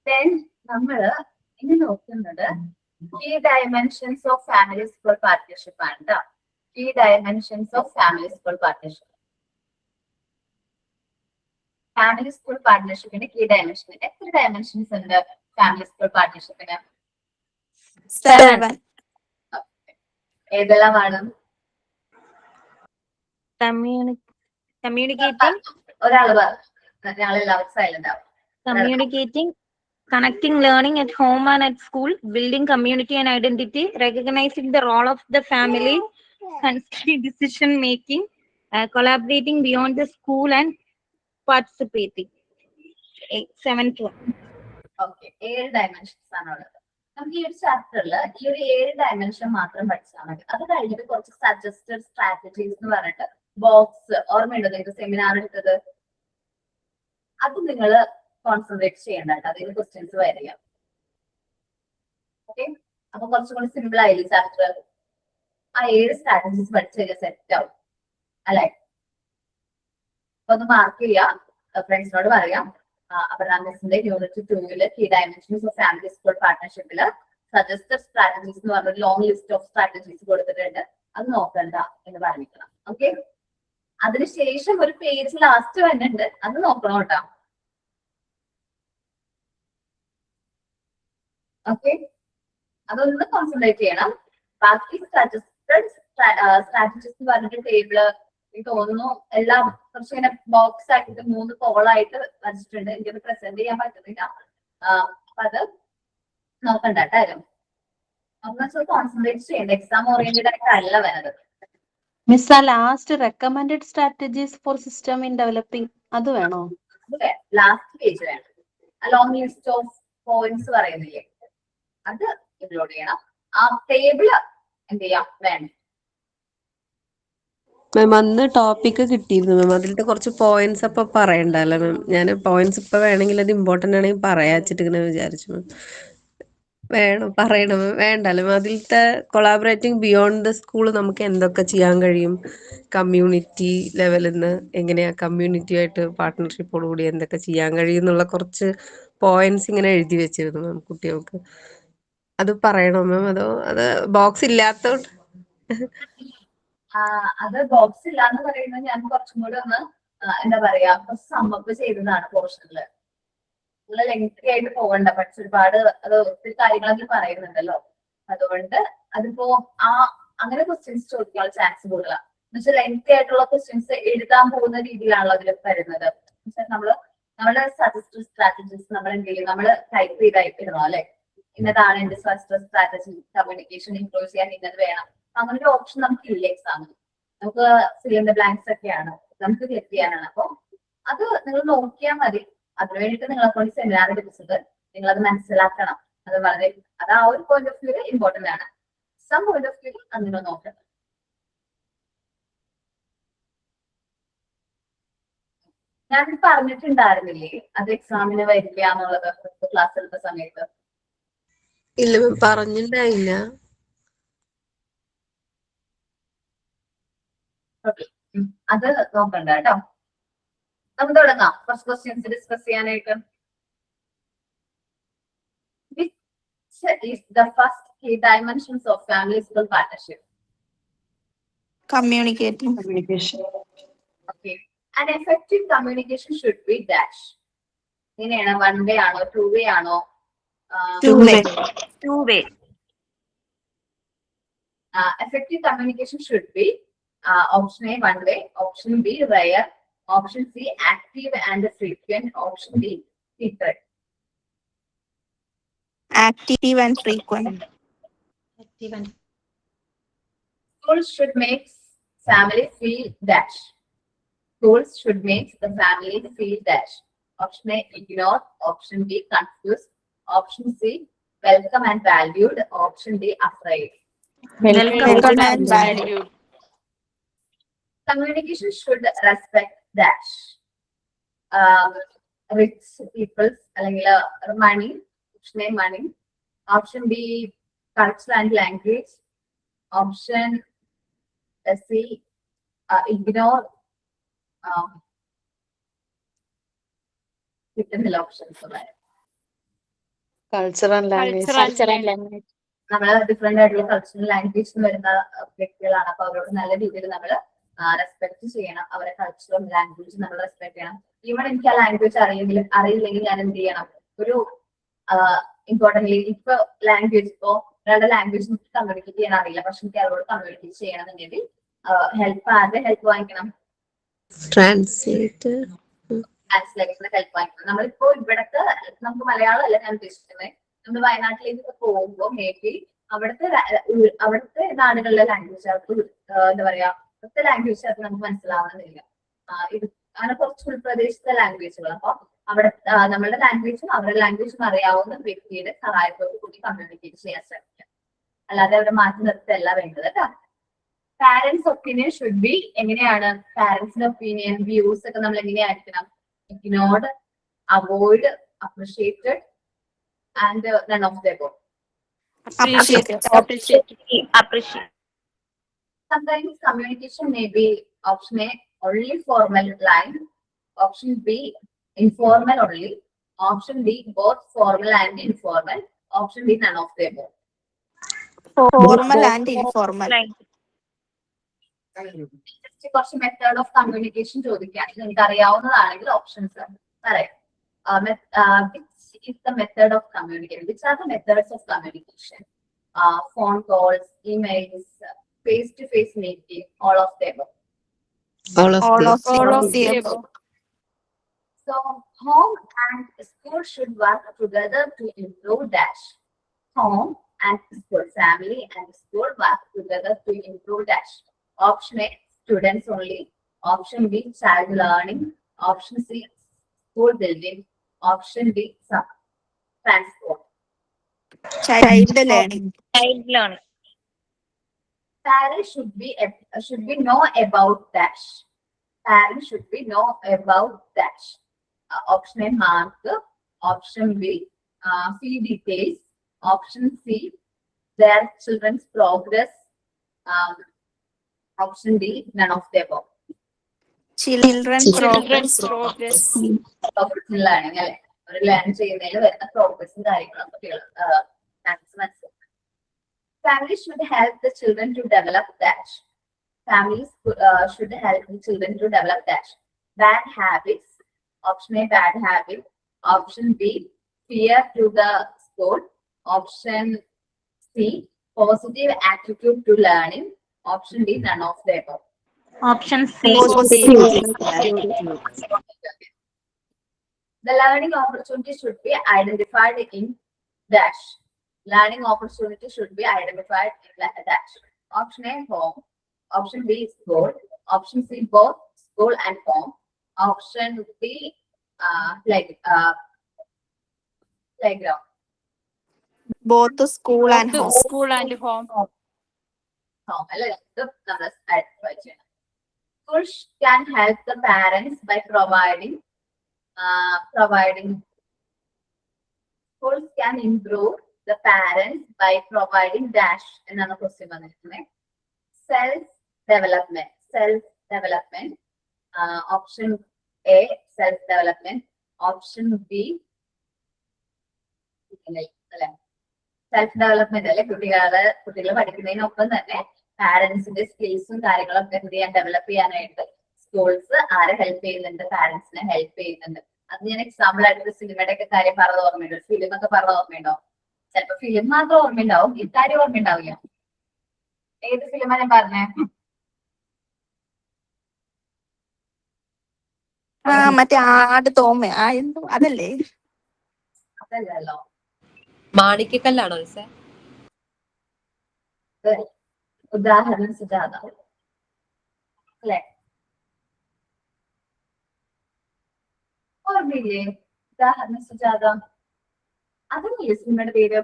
Then നമ്മള് ഇനി നോക്കുന്നത് key dimensions of family school partnership ആണ് ട്ടോ. Key dimensions of family school partnership. Family school പാർട്ട്ണർഷിപ്പിന്റെ key dimension എത്ര dimensions ഉണ്ട് ഫാമിലി സ്കൂൾ പാർട്ട്ണർഷിപ്പിന്? 7. ഏതെല്ലാമാണ്? കമ്മ്യൂണിക്കേറ്റിംഗ്, ഒരാളെല്ലാവരും സൈലന്റ് ആവും. communicating, connecting learning at home and at school, building community and identity, recognizing the role of the family, considering decision making, collaborating beyond the school and participating. 7th one. Okay, 7 dimensions ആണുള്ളത്. നമുക്ക് ഈ ഒരു ചാപ്റ്ററിൽ ഈ ഒരു 7 dimension മാത്രം പഠിച്ചാൽ മതി. അത് കഴിഞ്ഞിട്ട് കുറച്ച് സജസ്റ്റഡ് സ്ട്രാറ്റജീസ് എന്ന് പറഞ്ഞിട്ട് ബോക്സ് ഓർമ്മയുണ്ടോ നിങ്ങൾക്ക് സെമിനാർ എടുത്തത്? അത് നിങ്ങൾ കോൺസെൻട്രേറ്റ് ചെയ്യേണ്ട കേട്ടോ, അതിന് ക്വസ്റ്റ്യൻസ് വരിക. ഓക്കെ, അപ്പൊ കുറച്ചും കൂടി സിമ്പിൾ ആയില്ലേ ചാപ്റ്റർ? ആ 7 സ്ട്രാറ്റജീസ് പഠിച്ചു കഴിഞ്ഞാൽ സെറ്റ് ആവും അല്ലെ? അപ്പൊ ഒന്ന് മാർക്ക് ചെയ്യാം, ഫ്രണ്ട്സിനോട് പറയാം. അപർണ മിസ്സിന്റെ unit 2 key dimensions of family school പാർട്ട്ണർഷിപ്പില് സജസ്റ്റഡ് സ്ട്രാറ്റജീസ് എന്ന് പറഞ്ഞ ലോങ് ലിസ്റ്റ് ഓഫ് സ്ട്രാറ്റജീസ് കൊടുത്തിട്ടുണ്ട്. അത് നോക്കണ്ട എന്ന് പറഞ്ഞിരിക്കണം. ഓക്കെ, അതിനുശേഷം ഒരു പേജ് ലാസ്റ്റ് വരുന്നുണ്ട്, അത് നോക്കണം കേട്ടോ. ഓക്കെ, അതൊന്ന് കോൺസെൻട്രേറ്റ് ചെയ്യണം. ബാക്കി സജസ്റ്റഡ് സ്ട്രാറ്റജീസ് എന്ന് പറഞ്ഞിട്ട് ടേബിള് എനിക്ക് തോന്നുന്നു എല്ലാം കുറച്ച് ഇങ്ങനെ ബോക്സ് ആക്കിയിട്ട് 3 കോളായിട്ട് വച്ചിട്ടുണ്ട്. എനിക്കത് പ്രസന്റ് ചെയ്യാൻ പറ്റുന്നില്ല. അപ്പൊ അത് നോക്കണ്ട കേട്ടോ. ഒന്ന് കോൺസെൻട്രേറ്റ് ചെയ്യണ്ട, എക്സാം ഓറിയന്റഡ് ആയിട്ടല്ല വരുന്നത്. മിസ്, ആ last recommended strategies four system in developing അത് വേണോ? ലാസ്റ്റ് പേജ് വേണം. ലോങ് ലിസ്റ്റ് ഓഫ് പോയിന്റ്സ് പറയുന്നില്ലേ, അത് ഇൻക്ലൂഡ് ചെയ്യണം. ആ ടേബിള് എന്ത് ചെയ്യാം വേണം. മാം അന്ന് ടോപ്പിക് കിട്ടിയിരുന്നു മാം, അതിലത്തെ കുറച്ച് പോയിന്റ്സ് അപ്പൊ പറയണ്ടല്ലോ മാം. ഞാൻ പോയിന്റ്സ് ഇപ്പൊ വേണമെങ്കിൽ അത് ഇമ്പോർട്ടന്റ് ആണെങ്കിൽ പറയാച്ചിട്ട് ഇങ്ങനെ വിചാരിച്ചു മാം. വേണം പറയണം വേണ്ടല്ലോ മാം. അതിലത്തെ കൊളാബറേറ്റിംഗ് ബിയോണ്ട് ദ സ്കൂൾ നമുക്ക് എന്തൊക്കെ ചെയ്യാൻ കഴിയും, കമ്മ്യൂണിറ്റി ലെവലിൽ നിന്ന് എങ്ങനെയാ കമ്മ്യൂണിറ്റിയായിട്ട് പാർട്ട്ണർഷിപ്പോട് കൂടി എന്തൊക്കെ ചെയ്യാൻ കഴിയും എന്നുള്ള കുറച്ച് പോയിന്റ്സ് ഇങ്ങനെ എഴുതി വെച്ചിരുന്നു മാം കുട്ടികൾക്ക്. അത് പറയണോ മാം? അതോ അത് ബോക്സ് ഇല്ലാത്തോണ്ട്? അത് ബോക്സ് ഇല്ല എന്ന് പറയുന്നത് ഞാൻ കുറച്ചും കൂടി ഒന്ന് എന്താ പറയാ സമ്മപ്പ് ചെയ്തതാണ് പോർഷനില്. നിങ്ങൾ ലെങ്തി ആയിട്ട് പോകണ്ട, പക്ഷെ ഒരുപാട് അത് ഒത്തിരി കാര്യങ്ങളൊക്കെ പറയുന്നുണ്ടല്ലോ. അതുകൊണ്ട് അതിപ്പോ അങ്ങനെ ക്വസ്റ്റ്യൻസ് ചോദിക്കാനുള്ള ചാൻസ് കൂടുതലാണ്. എന്നുവെച്ചാൽ ലെങ്തി ആയിട്ടുള്ള ക്വസ്റ്റ്യൻസ് എഴുതാൻ പോകുന്ന രീതിയിലാണല്ലോ അതിൽ വരുന്നത്. നമ്മുടെ സജസ്റ്റഡ് സ്ട്രാറ്റജീസ് നമ്മൾ എന്ത് ചെയ്യും, നമ്മൾ ടൈപ്പ് ചെയ്തായിട്ട് ഇടണം അല്ലെ. ഇന്നതാണ് എന്റെ സജസ്റ്റഡ് സ്ട്രാറ്റജി, കമ്മ്യൂണിക്കേഷൻ ഇംപ്രൂവ് ചെയ്യാൻ ഇന്നത് വേണം. അങ്ങനെ ഒരു ഓപ്ഷൻ നമുക്ക് ഇല്ല എക്സാമിന്. നമുക്ക് ഫിൽ ഇൻ ദ ബ്ലാങ്ക്സ് ഒക്കെയാണ് നമുക്ക് ക്ലിക്ക് ചെയ്യാനാണ്. അപ്പൊ അത് നിങ്ങൾ നോക്കിയാൽ മതി. അതിനു വേണ്ടിയിട്ട് നിങ്ങളെ കൊണ്ട് സെമിനാർ എടുപ്പിച്ചത്, നിങ്ങൾ അത് മനസ്സിലാക്കണം. അത് വളരെ അത് ആ ഒരു പോയിന്റ് ഓഫ് വ്യൂ ഇമ്പോർട്ടന്റ് ആണ്. സം പോയിന്റ് ഓഫ് വ്യൂ അങ്ങനെ നോക്കണം. ഞാൻ പറഞ്ഞിട്ടുണ്ടായിരുന്നില്ലേ അത് എക്സാമിന് വരില്ല എന്നുള്ളത് ക്ലാസ് എടുത്ത സമയത്ത്? ഇല്ല മാം, പറഞ്ഞിട്ടുണ്ടായില്ല. അത് നോക്കണ്ട കേട്ടോ. നമുക്ക് തുടങ്ങാം കുറച്ച് ക്വസ്റ്റ്യൻസ് ഡിസ്കസ് ചെയ്യാനായിട്ട്. Which is the first key dimensions of family school partnership? Communicating. Okay. An effective communication should be dash. ഇങ്ങനെയാണ് 1 way ആണോ 2 way ആണോ? Two-way. Two-way. Effective communication should be option A 1 way, option B rare, option C active and frequent, option D secret. Active and frequent. Schools should make family feel dash. Schools should make the family feel dash. Option A ignore, option B confused, option C welcome and valued, option D afraid. Welcome and valued. Communication should respect dash. Rich people's money, option A money, option B culture and language, option C ignore. കിട്ടുന്നില്ല options culture and language. നമ്മള് different ആയിട്ടുള്ള cultural language വരുന്ന വ്യക്തികളാണ്. അപ്പൊ അവരോട് നല്ല രീതിയിൽ നമ്മൾ റെസ്പെക്ട് ചെയ്യണം. അവരെ കൾച്ചറും ലാംഗ്വേജും നമ്മൾ റെസ്പെക്ട് ചെയ്യണം. ഈവൺ എനിക്ക് ആ ലാംഗ്വേജ് അറിയില്ലെങ്കിൽ ഞാൻ എന്ത് ചെയ്യണം? ഒരു ഇമ്പോർട്ടൻ്റ് ഇപ്പൊ ലാംഗ്വേജ് ഇപ്പോ ഒരാളുടെ ലാംഗ്വേജ് എനിക്ക് കമ്മ്യൂണിക്കേറ്റ് ചെയ്യാൻ അറിയില്ല, പക്ഷെ എനിക്ക് അവരോട് കമ്മ്യൂണിക്കേറ്റ് ചെയ്യണമെന്നുണ്ടെങ്കിൽ ആരുടെ ഹെൽപ്പ് വാങ്ങിക്കണം? ട്രാൻസ്ലേറ്ററിന്റെ ഹെൽപ്പ് വാങ്ങിക്കണം. നമ്മളിപ്പോ ഇവിടത്തെ നമുക്ക് മലയാളം അല്ല ഞാൻ ഉദ്ദേശിക്കുന്നത്. നമ്മൾ വയനാട്ടിലേക്ക് പോകുമ്പോൾ മേ ബി അവിടുത്തെ നാടുകളിലെ ലാംഗ്വേജ് അവർക്ക് എന്താ പറയാ അവിടുത്തെ ലാംഗ്വേജ് അത് നമുക്ക് മനസ്സിലാവുന്നില്ല. ഇത് അങ്ങനെ കുറച്ച് ഉൾപ്രദേശത്തെ ലാംഗ്വേജുകൾ. അപ്പൊ അവിടെ നമ്മളുടെ ലാംഗ്വേജും അവരുടെ ലാംഗ്വേജും അറിയാവുന്ന വ്യക്തിയുടെ സഹായത്തോട് കൂടി കമ്മ്യൂണിക്കേറ്റ് ചെയ്യാൻ ശ്രമിക്കാം. അല്ലാതെ അവരെ മാറ്റി നിർത്തല്ല വേണ്ടത് കേട്ടോ. പാരന്റ്സ് ഒപ്പീനിയൻ ഷുഡ് ബി എങ്ങനെയാണ്? പാരന്റ്സിന്റെ ഒപ്പീനിയൻ വ്യൂസ് ഒക്കെ നമ്മൾ എങ്ങനെയായിരിക്കണം? Ignored, avoid, appreciated and none of the above. Appreciate. Sometimes communication may be option A only formal line, option B informal only, option D both formal and informal, option D none of the above. Formal and informal. കുറച്ച് method of communication ചോദിക്കാൻ നിങ്ങൾക്ക് അറിയാവുന്നതാണെങ്കിൽ options പറയാം. Which is the method of communication? Which are the methods of communication? Phone calls, emails, face-to-face meeting, all of them. all of the above. So, home and school should work together to improve dash. Home and school, family and school work together to improve dash. Option A, students only. Option B, child learning. Option C, school building. Option D, transport. Child learning. Parents should be know about dash. Parents should be know about dash. Option A, mark. Option B, fee details. Option C, their children's progress. Option D, none of the above. Children's progress. Learning അല്ലെ, ഒരു learn ചെയ്യുന്നതിൽ വരുന്ന പ്രോഗ്രസും കാര്യങ്ങളും കുട്ടികൾ മനസ്സിലാക്കും. Families should help the children to develop dash. Families should help the children to develop dash. Bad habits. Option A, bad habit. Option B, fear to the school. Option C, positive attitude to learning. Option D, none of the above. Option C. The learning opportunity should be identified in dash. Learning opportunity should be identified in dash. Option A, home. Option B, school. Option C, both school and home. Option D, playground. Both the school and home. Home. അല്ലെ, ഇത് നമ്മൾ identify ചെയ്യണം. Schools can help the parents by providing. Schools can improve the parents by providing dash എന്നാണ് question വന്നിരിക്കുന്നത്. Self development. Option A, self development. Option B, self development അല്ലെ, കുട്ടികൾ പഠിക്കുന്നതിനൊപ്പം തന്നെ പാരന്റ്സിന്റെ സ്കിൽസും കാര്യങ്ങളൊക്കെ എന്ത് ചെയ്യാൻ ഡെവലപ്പ് ചെയ്യാനായിട്ട് സ്കൂൾസ് ആരെ ഹെൽപ്പ് ചെയ്യുന്നുണ്ട്, പാരന്റ്സിനെ ഹെൽപ്പ് ചെയ്യുന്നുണ്ട്. അത് ഞാൻ എക്സാമ്പിൾ ആയിട്ട് സിനിമയുടെ ഒക്കെ കാര്യം പറഞ്ഞത് ഓർമ്മയുണ്ടോ? ഫിലിം ഒക്കെ പറഞ്ഞത് ഓർമ്മയുണ്ടോ? ചിലപ്പോ ഫിലിം മാത്രം ഓർമ്മയുണ്ടാവും, ഇക്കാര്യം ഓർമ്മയുണ്ടാവില്ല. ഏത് ഫിലിമാ ഞാൻ പറഞ്ഞേ? മറ്റേ ആട് തോമ എന്തോ അതല്ലേ? അതല്ലല്ലോ. മാണിക്കക്കല്ലാണോ മിസ്സേ? ഉദാഹരണം സുജാത അല്ലെ? ഓർമ്മയില്ലേ ഉദാഹരണം സുജാത? അതല്ലേ സിനിമയുടെ പേര്?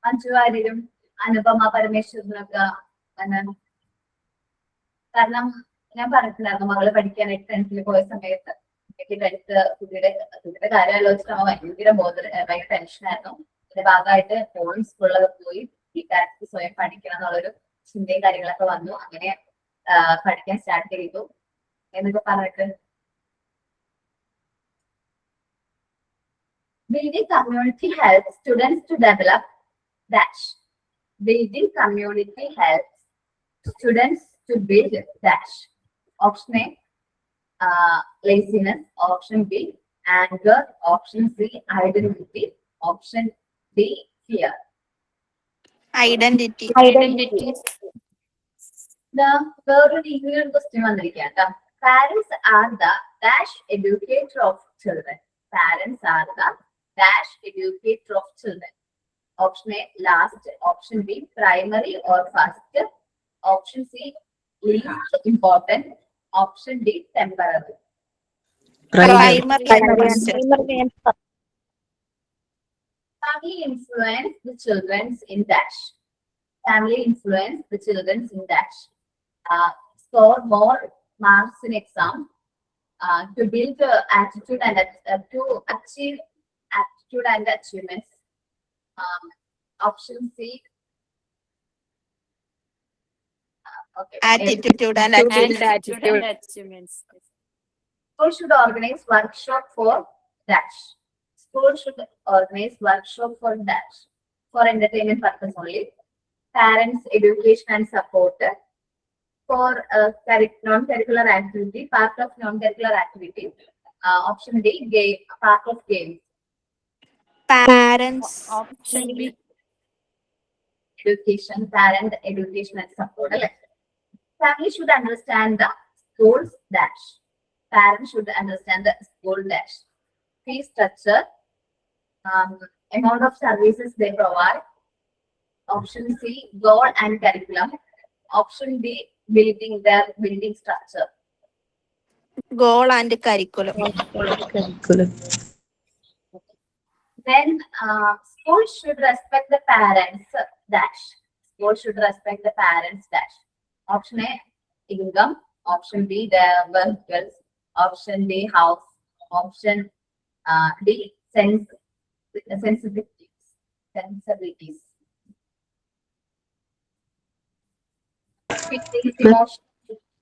മഞ്ജു വാര്യരും അനുപമ പരമേശ്വരനൊക്കെ കാരണം ഞാൻ പറഞ്ഞിട്ടുണ്ടായിരുന്നു, മകള് പഠിക്കാനായിട്ട് 10th പോയ സമയത്ത് കുട്ടിയുടെ കാര്യം ആലോചിച്ചിട്ട് അമ്മ ഭയങ്കര ടെൻഷനായിരുന്നു. ഇതിന്റെ ഭാഗമായിട്ട് ഫോൺ സ്കൂളിലൊക്കെ പോയി ഈ കാര്യത്തിൽ സ്വയം പഠിക്കണം എന്നുള്ളൊരു ചിന്തയും കാര്യങ്ങളൊക്കെ വന്നു. അങ്ങനെ പഠിക്കാൻ സ്റ്റാർട്ട് ചെയ്തു എന്നൊക്കെ പറഞ്ഞിട്ട്. Building community helps students to develop dash. Building community helps students to build dash. Option A, laziness. Option B, anger. Option C, identity. Option D, fear. Identity. വേറൊരു രീതിയിലൊരു ക്വസ്റ്റ്യൻ വന്നിരിക്കുക കേട്ടോ. Parents are the dash educator of children. Parents are the dash educator of children. Option A, last. Option B, primary or first. Option C, least important. Option D, temporary. Primary. Family influence the children in dash. Family influence the children in dash. Score more marks in exam. To build attitude and to achieve attitude and achievements. Option C. Okay. Attitude and achievements. School should organize workshop for dash. School should organize workshop for dash for entertainment purpose only. Parents, education and support. For non-curricular activity, part of non-curricular activity. Option D, game, part of games. Parents. Option B. Education, parent, education and support. Family should understand the school's dash. Parents should understand the school dash. Fee structure, amount of services they provide. Option C, goal and curriculum. Option D, building structure. Goal and curriculum. Then school should respect the parents dash. School should respect the parents dash. Option A, income. Option B, their vehicles. Option D, house. Option D, sensibilities.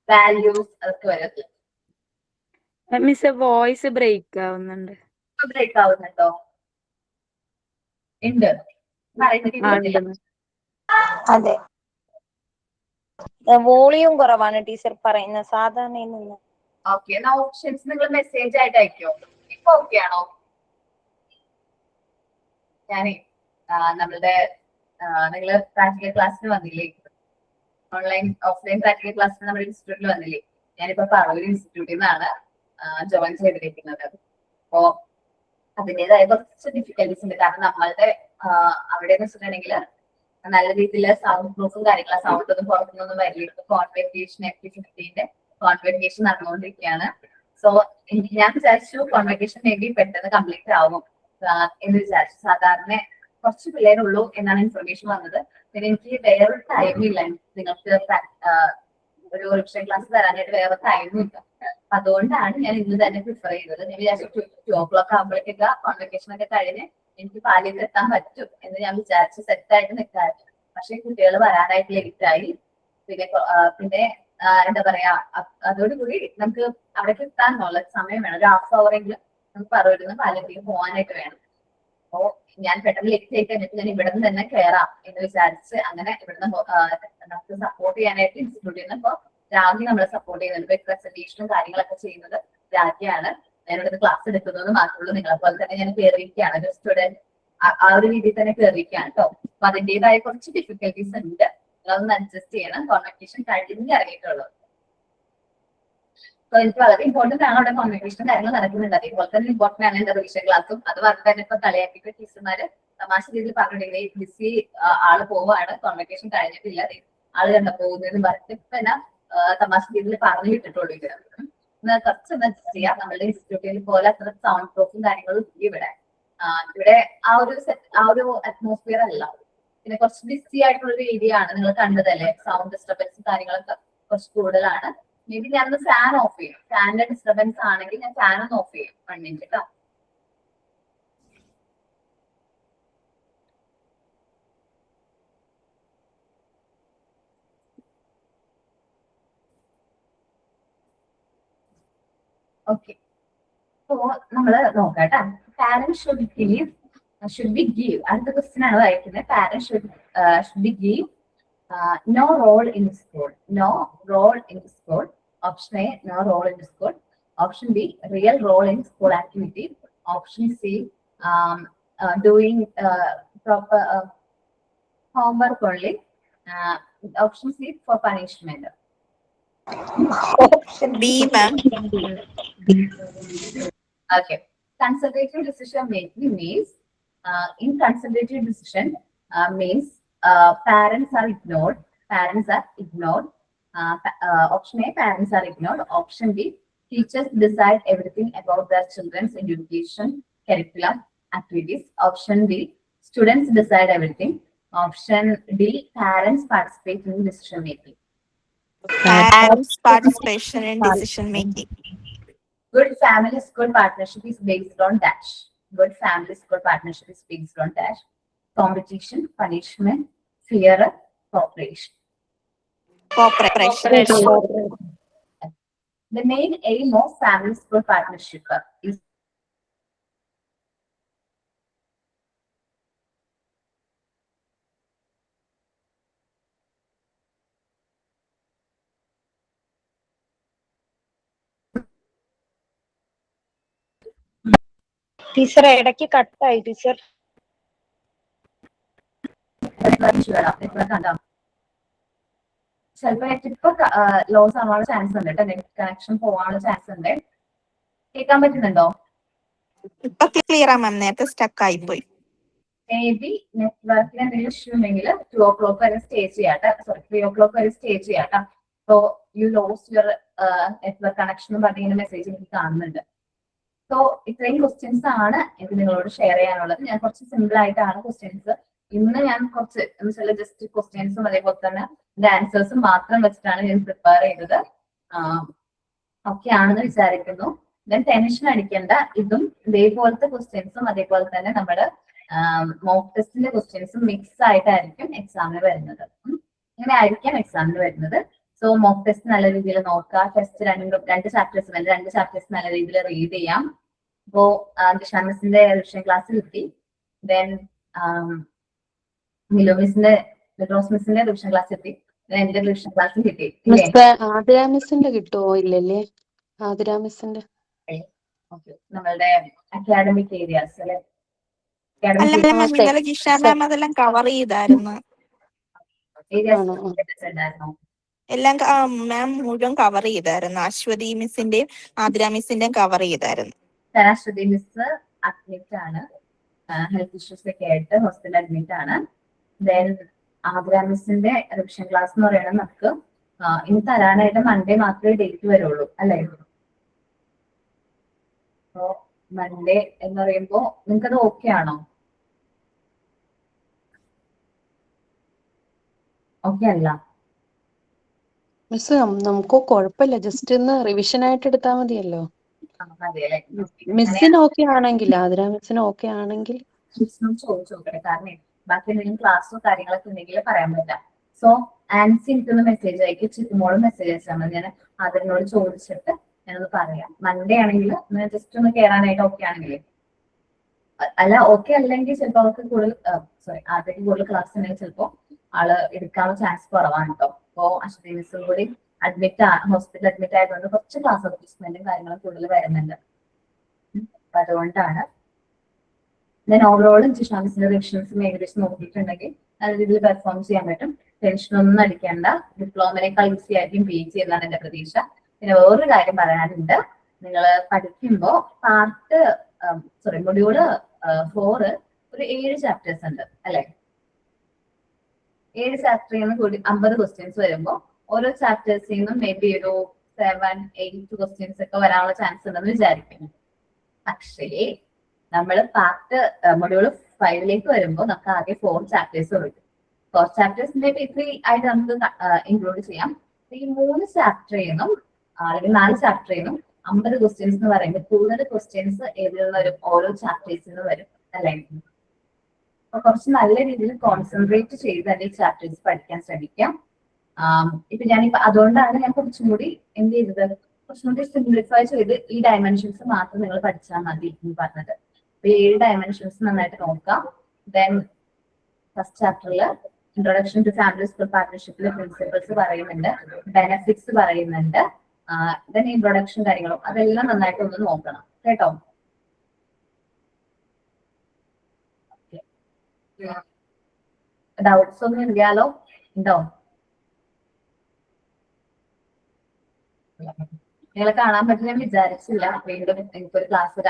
Values അതൊക്കെ വരും. Miss voice break ആവുന്നുണ്ട്. Break ആവുന്നുണ്ടോ? ഉണ്ട്. അതെ, volume കുറവാണ് teacher പറയുന്ന സാധാരണ. Okay, എന്നാ ഓപ്ഷൻസ് നിങ്ങൾ മെസ്സേജ് ആയിട്ട് അയക്കോ? ഇപ്പൊ ഓക്കെ ആണോ? ഞാനേ നമ്മളുടെ നിങ്ങള് പ്രാക്ടിക്കൽ ക്ലാസ്സിന് വന്നില്ലേ, ഓൺലൈൻ ഓഫ്ലൈൻ പ്രാക്ടിക്കൽ ക്ലാസ്സിന് നമ്മുടെ ഇൻസ്റ്റിറ്റ്യൂട്ടിൽ വന്നില്ലേ? ഞാനിപ്പോ പറവൂർ ഇൻസ്റ്റിറ്റ്യൂട്ടിൽ നിന്നാണ് ജോയിൻ ചെയ്തിരിക്കുന്നത്. അപ്പോ അതിൻ്റെതായ കുറച്ച് ഡിഫിക്കൽറ്റീസ് ഉണ്ട്. കാരണം നമ്മളുടെ അവിടെ എന്ന് വെച്ചിട്ടുണ്ടെങ്കിൽ നല്ല രീതിയിൽ സൗണ്ട് പ്രൂഫും കാര്യങ്ങളും, സൗണ്ട് ഒന്നും പുറത്തുനിന്നൊന്നും വരില്ല. കോൺവെക്കേഷൻ FP15 കോൺവെക്കേഷൻ നടന്നുകൊണ്ടിരിക്കുകയാണ്. സോ ഞാൻ വിചാരിച്ചു കോൺവെക്കേഷൻ മേ ബി പെട്ടെന്ന് കംപ്ലീറ്റ് ആവും എന്ന് വിചാരിച്ചു. സാധാരണ കുറച്ച് പിള്ളേരുള്ളൂ എന്നാണ് ഇൻഫർമേഷൻ വന്നത്. പിന്നെ എനിക്ക് വേറൊരു ടൈമില്ല, നിങ്ങൾക്ക് ഒരു റിവിഷൻ ക്ലാസ് തരാനായിട്ട് വേറെ ടൈമും ഇല്ല. അപ്പൊ അതുകൊണ്ടാണ് ഞാൻ ഇന്ന് തന്നെ പ്രിഫർ ചെയ്തത്. ഞാൻ വിചാരിച്ചു 2 o'clock ആകുമ്പോഴേക്കൊക്കെ കോൺവെക്കേഷൻ ഒക്കെ കഴിഞ്ഞ് എനിക്ക് പാലിൽ എത്താൻ പറ്റും എന്ന് ഞാൻ വിചാരിച്ചു സെറ്റായിട്ട് നിൽക്കാറുണ്ട്. പക്ഷെ കുട്ടികൾ വരാനായിട്ട് ലേറ്റായി. പിന്നെ എന്താ പറയാ, അതോടുകൂടി നമുക്ക് അവിടേക്ക് എത്താനുള്ള സമയം വേണം. ഒരു 1/2 hour എങ്കിലും നമുക്ക് പറവൂരിൽ നിന്ന് പാലത്തേക്ക് പോകാനായിട്ട് വേണം. അപ്പോ ഞാൻ പെട്ടെന്ന് ലെക്ചർ ആയി കഴിഞ്ഞിട്ട് ഞാൻ ഇവിടെ നിന്ന് തന്നെ കയറാം എന്ന് വിചാരിച്ച് അങ്ങനെ ഇവിടുന്ന് നമുക്ക് സപ്പോർട്ട് ചെയ്യാനായിട്ട് ഇൻസ്റ്റിറ്റ്യൂട്ടിൽ നിന്ന് ഇപ്പൊ രാഗി നമ്മളെ സപ്പോർട്ട് ചെയ്യുന്നുണ്ട്. ഇപ്പൊ പ്രസന്റേഷനും കാര്യങ്ങളൊക്കെ ചെയ്യുന്നത് രാഗിയാണ്. ഞാൻ ഇവിടുന്ന് ക്ലാസ് എടുക്കുന്നത് മാത്രമേ ഉള്ളൂ. നിങ്ങളെ പോലെ തന്നെ ഞാൻ കയറിയിരിക്കുകയാണ്, ഒരു സ്റ്റുഡന്റ് ആ ഒരു രീതിയിൽ തന്നെ കയറിയിരിക്കുകയാണ് കേട്ടോ. അപ്പൊ അതിന്റേതായ കുറച്ച് ഡിഫിക്കൽട്ടീസ് ഉണ്ട്, നിങ്ങളൊന്ന് അഡ്ജസ്റ്റ് ചെയ്യണം. കോൺവെക്കേഷൻ കഴിഞ്ഞ് ഇറങ്ങിയിട്ടുള്ളൂ. സോ എനിക്ക് വളരെ ഇമ്പോർട്ടന്റ് ആണ് അവിടെ കോൺവെക്കേഷൻ കാര്യങ്ങൾ നടക്കുന്നുണ്ട്. അതേപോലെ തന്നെ ഇമ്പോർട്ടന്റ് ആണ് എന്റെ റിവിഷൻ ക്ലാസ്സും. അത് പറഞ്ഞിട്ട് തന്നെ ഇപ്പൊ കളിയാക്കിയിട്ട് ടീച്ചർമാര് തമാശ രീതിയിൽ പറഞ്ഞിട്ടുണ്ടെങ്കിൽ ബിസി ആള് പോവാണ്, കോൺവെക്കേഷൻ കഴിഞ്ഞിട്ടില്ല, ആള് കണ്ട പോകുന്നതെന്ന് പറഞ്ഞിട്ട് ഇപ്പൊ എന്നാ തമാശ രീതിയിൽ പറഞ്ഞു വിട്ടിട്ടുള്ളൂ. ഇവിടെ കുറച്ചൊന്ന് അഡ്ജസ്റ്റ് ചെയ്യാം. നമ്മളുടെ ഇൻസ്റ്റിറ്റ്യൂട്ടിൽ പോലെ അത്ര സൗണ്ട് പ്രൂഫും കാര്യങ്ങളും ഇവിടെ ആ ഒരു അറ്റ്മോസ്ഫിയർ അല്ല. പിന്നെ കുറച്ച് ബിസി ആയിട്ടുള്ള ഒരു ഏരിയ ആണ്. നിങ്ങൾ കണ്ടതല്ലേ, സൗണ്ട് ഡിസ്റ്റർബൻസ് കാര്യങ്ങളൊക്കെ കുറച്ച് കൂടുതലാണ്. മേ ബി ഞാനൊന്ന് ഫാൻ ഓഫ് ചെയ്യും. ഫാനിന്റെ ഡിസ്റ്റർബൻസ് ആണെങ്കിൽ ഞാൻ ഫാൻ ഒന്ന് ഓഫ് ചെയ്യും. 1 minute കേട്ടോ. ഓക്കെ, അപ്പോ നമ്മള് നോക്കാട്ടെ. Parent should be give. അടുത്ത ക്വസ്റ്റ്യൻ ആണ് വായിക്കുന്നത്. Parent should be give no role in school. No role in school. Option A, no role in school. Option B, real role in school activity. Option C, doing proper homework only. Option C, for punishment. Option B, ma'am. Okay. Consultative decision making means in consultative decision means parents are ignored. Option A, parents are ignored. Option B, teachers decide everything about their children's education, curriculum, activities. Option D, students decide everything. Option D, parents participate in decision making. Parents' participation in decision making. Good family school partnership is based on dash. Good family school partnership is based on dash. Competition, punishment, fear, cooperation. Cooperation. The main aim of family school partnership is teacher ഇടയ്ക്ക് കട്ടായി teacher. ചിലപ്പോ ഇപ്പൊ loss ആവാനുള്ള chance ഉണ്ട് കേട്ടോ. Net connection പോവാനുള്ള chance ഉണ്ട്. കേൾക്കാൻ പറ്റുന്നുണ്ടോ? ഇപ്പൊ ക്ലിയർ ആ മാം, നേരത്തെ സ്റ്റക്ക് ആയിപ്പോയി. മേ ബി നെറ്റ്വർക്കിന് എന്തെങ്കിലും ഇഷ്യൂ ഉണ്ടെങ്കിൽ 2 o'clock വരെ സ്റ്റേ ചെയ്യാട്ടെ. സോറി, 3 o'clock വരെ സ്റ്റേ ചെയ്യാട്ടെ. So you lose your network connection എന്ന് പറഞ്ഞ മെസ്സേജ് എനിക്ക് കാണുന്നുണ്ട്. സോ ഇത്രയും ക്വസ്റ്റ്യൻസ് ആണ് എനിക്ക് നിങ്ങളോട് ഷെയർ ചെയ്യാനുള്ളത്. ഞാൻ കുറച്ച് സിമ്പിൾ ആയിട്ടാണ് ക്വസ്റ്റ്യൻസ് ഇന്ന് ഞാൻ കുറച്ച് എന്ന് വെച്ചാൽ ജസ്റ്റ് ക്വസ്റ്റ്യൻസും അതേപോലെ തന്നെ ആൻസേഴ്സും മാത്രം വെച്ചിട്ടാണ് ഞാൻ പ്രിപ്പയർ ചെയ്തത്. ഓക്കെ ആണെന്ന് വിചാരിക്കുന്നു. ദെൻ ടെൻഷൻ അടിക്കേണ്ട, ഇതും ഇതേപോലത്തെ ക്വസ്റ്റ്യൻസും അതേപോലെ തന്നെ നമ്മുടെ മോക്ക് ടെസ്റ്റിന്റെ ക്വസ്റ്റ്യൻസും മിക്സ് ആയിട്ടായിരിക്കും എക്സാമിന് വരുന്നത്. ഇങ്ങനെ ആയിരിക്കാം എക്സാമിന് വരുന്നത്. സോ മോക്ക് ടെസ്റ്റ് നല്ല രീതിയിൽ നോക്കുക. ടെസ്റ്റ് രണ്ട് ചാപ്റ്റേഴ്സ് നല്ല രീതിയിൽ റീഡ് ചെയ്യാം. ഇപ്പോ ദിഷാ മിസ്സിന്റെ റിവിഷൻ ക്ലാസ് കിട്ടി. ദെൻ മിലോ മിസ്സിന്റെ റോസ് മിസ്സിന്റെ റിവിഷൻ ക്ലാസ് കിട്ടി. എന്റെ റിവിഷൻ ക്ലാസ്സും കിട്ടി. ആതിര മിസ്സിന്റെ കിട്ടുമോ? ഇല്ലല്ലേ, ആതിര മിസ്സിന്റെ നമ്മളുടെ അക്കാഡമിക് ഏരിയാസ് അല്ലെ? അല്ല മാം, ഇന്നലെ ജിഷ മാം അതെല്ലാം കവർ ചെയ്തായിരുന്നു. എല്ലാം മാം മുഴുവൻ കവർ ചെയ്തായിരുന്നു. അശ്വതി മിസ്സിന്റെയും ആതിര മിസ്സിന്റെയും കവർ ചെയ്തായിരുന്നു. അശ്വതി മിസ് അഡ്മിറ്റ് ആണ്, ഹെൽത്ത് ഇഷ്യൂസ് ഒക്കെ ആയിട്ട് ഹോസ്പിറ്റൽ അഡ്മിറ്റ് ആണ്. ദെൻ ആതിര മിസ്സിന്റെ റിവിഷൻ ക്ലാസ് എന്ന് പറയുന്നത് നമുക്ക് ഇനി തരാനായിട്ട് മൺഡേ മാത്രമേ ഡേറ്റ് വരുള്ളൂ അല്ലേ? അപ്പോ മൺഡേ എന്ന് പറയുമ്പോ നിങ്ങൾക്കത് ഓക്കെ ആണോ? ഓക്കെ അല്ല മിസ്? നമുക്ക് കുഴപ്പമില്ല, ജസ്റ്റ് ഒന്ന് റിവിഷൻ ആയിട്ട് എടുത്താൽ മതിയല്ലോ. മിസ്സിന് ഓക്കെ ആണെങ്കിൽ, ആതിര മിസ്സിന് ഓക്കെ ആണെങ്കിൽ ചോദിച്ചു നോക്കട്ടെ. കാരണം ബാക്കി എന്തെങ്കിലും ക്ലാസ്സോ കാര്യങ്ങളൊക്കെ ഉണ്ടെങ്കിൽ പറയാൻ പറ്റാം. സോ ആൻസി എനിക്കൊന്ന് മെസ്സേജ് അയക്കും, ചിത്തുമോളും മെസ്സേജ് അയച്ചാൽ മതി. ഞാൻ അതിനോട് ചോദിച്ചിട്ട് ഞാനത് പറയാം. മൺഡേ ആണെങ്കിൽ ജസ്റ്റ് ഒന്ന് കയറാനായിട്ട് ഓക്കെ ആണെങ്കിലേ അല്ല ഓക്കെ അല്ലെങ്കിൽ ചിലപ്പോൾ അവർക്ക് കൂടുതൽ സോറി ആദ്യത്തേക്ക് കൂടുതൽ ക്ലാസ് ഉണ്ടെങ്കിൽ ചിലപ്പോൾ ആള് എടുക്കാനുള്ള ചാൻസ് കുറവാണ് കേട്ടോ. അപ്പോ അശ്വതി മിസ്സും കൂടി ഹോസ്പിറ്റൽ അഡ്മിറ്റ് ആയതുകൊണ്ട് കുറച്ച് ക്ലാസ് അഡ്ജസ്റ്റ്മെന്റും കാര്യങ്ങളും കൂടുതൽ വരുന്നുണ്ട്. അപ്പൊ അതുകൊണ്ടാണ് ദെൻ ഓവറോൾ ജിഷ മിസ്സിന്റെ റിവിഷൻസും ഏകദേശം നോക്കിയിട്ടുണ്ടെങ്കിൽ നല്ല രീതിയിൽ പെർഫോം ചെയ്യാൻ പറ്റും. ടെൻഷനൊന്നും അടിക്കേണ്ട. ഡിപ്ലോമനേക്കാൾ ഈസി ആയിരിക്കും PG എന്നാണ് എന്റെ പ്രതീക്ഷ. പിന്നെ വേറൊരു കാര്യം പറയാനുണ്ട്, നിങ്ങൾ പഠിക്കുമ്പോ മൊഡ്യൂള് 4 ഒരു 7 ചാപ്റ്റേഴ്സ് ഉണ്ട് അല്ലെ. 7 ചാപ്റ്ററിൽ നിന്ന് കൂടി 50 ക്വസ്റ്റ്യൻസ് വരുമ്പോൾ ഓരോ ചാപ്റ്റേഴ്സിൽ നിന്നും മേ ബി ഒരു 7-8 ക്വസ്റ്റ്യൻസ് ഒക്കെ വരാനുള്ള ചാൻസ് ഉണ്ടെന്ന് വിചാരിക്കുന്നു. പക്ഷേ നമ്മൾ മൊഡ്യൂൾ 5 വരുമ്പോൾ നമുക്ക് ആകെ 4 ചാപ്റ്റേഴ്സ് വരും. 4 ചാപ്റ്റേഴ്സ് മേ ബി 3 ആയിട്ട് നമുക്ക് ഇൻക്ലൂഡ് ചെയ്യാം. ഈ 3 ചാപ്റ്ററിൽ നിന്നും അല്ലെങ്കിൽ 4 ചാപ്റ്ററിൽ നിന്നും 50 ക്വസ്റ്റ്യൻസ് എന്ന് പറയുമ്പോൾ കൂടുതൽ ക്വസ്റ്റ്യൻസ് ഏതിൽ നിന്ന് വരും? ഓരോ ചാപ്റ്റേഴ്സിൽ നിന്ന് വരും അല്ലെ. അപ്പൊ കുറച്ച് നല്ല രീതിയിൽ കോൺസെൻട്രേറ്റ് ചെയ്ത് തന്നെ ഈ ചാപ്റ്റേഴ്സ് പഠിക്കാൻ ശ്രമിക്കാം. ഇപ്പൊ അതുകൊണ്ടാണ് ഞാൻ കുറച്ചും കൂടി എന്ത് ചെയ്തത്, കുറച്ചും കൂടി സിംപ്ലിഫൈ ചെയ്ത് ഈ ഡയമെൻഷൻസ് മാത്രം നിങ്ങൾ പഠിച്ചാൽ മതി എന്ന് പറഞ്ഞത്. അപ്പൊ 7 ഡയമെൻഷൻസ് നന്നായിട്ട് നോക്കാം. ദെൻ ഫസ്റ്റ് ചാപ്റ്ററിൽ ഇൻട്രൊഡക്ഷൻ ടു ഫാമിലി സ്കൂൾ പാർട്ട്ണർഷിപ്പിലെ പ്രിൻസിപ്പിൾസ് പറയുന്നുണ്ട്, ബെനഫിറ്റ്സ് പറയുന്നുണ്ട്, ദെൻ ഇൻട്രൊഡക്ഷൻ കാര്യങ്ങളും അതെല്ലാം നന്നായിട്ട് ഒന്ന് നോക്കണം കേട്ടോ. ഡൗട്ട്സ് ഒന്നും ഇല്ലാലോ? ഉണ്ടോ? നിങ്ങളെ കാണാൻ പറ്റില്ല ഞാൻ വിചാരിച്ചില്ല. വീണ്ടും എനിക്കൊരു ക്ലാസ്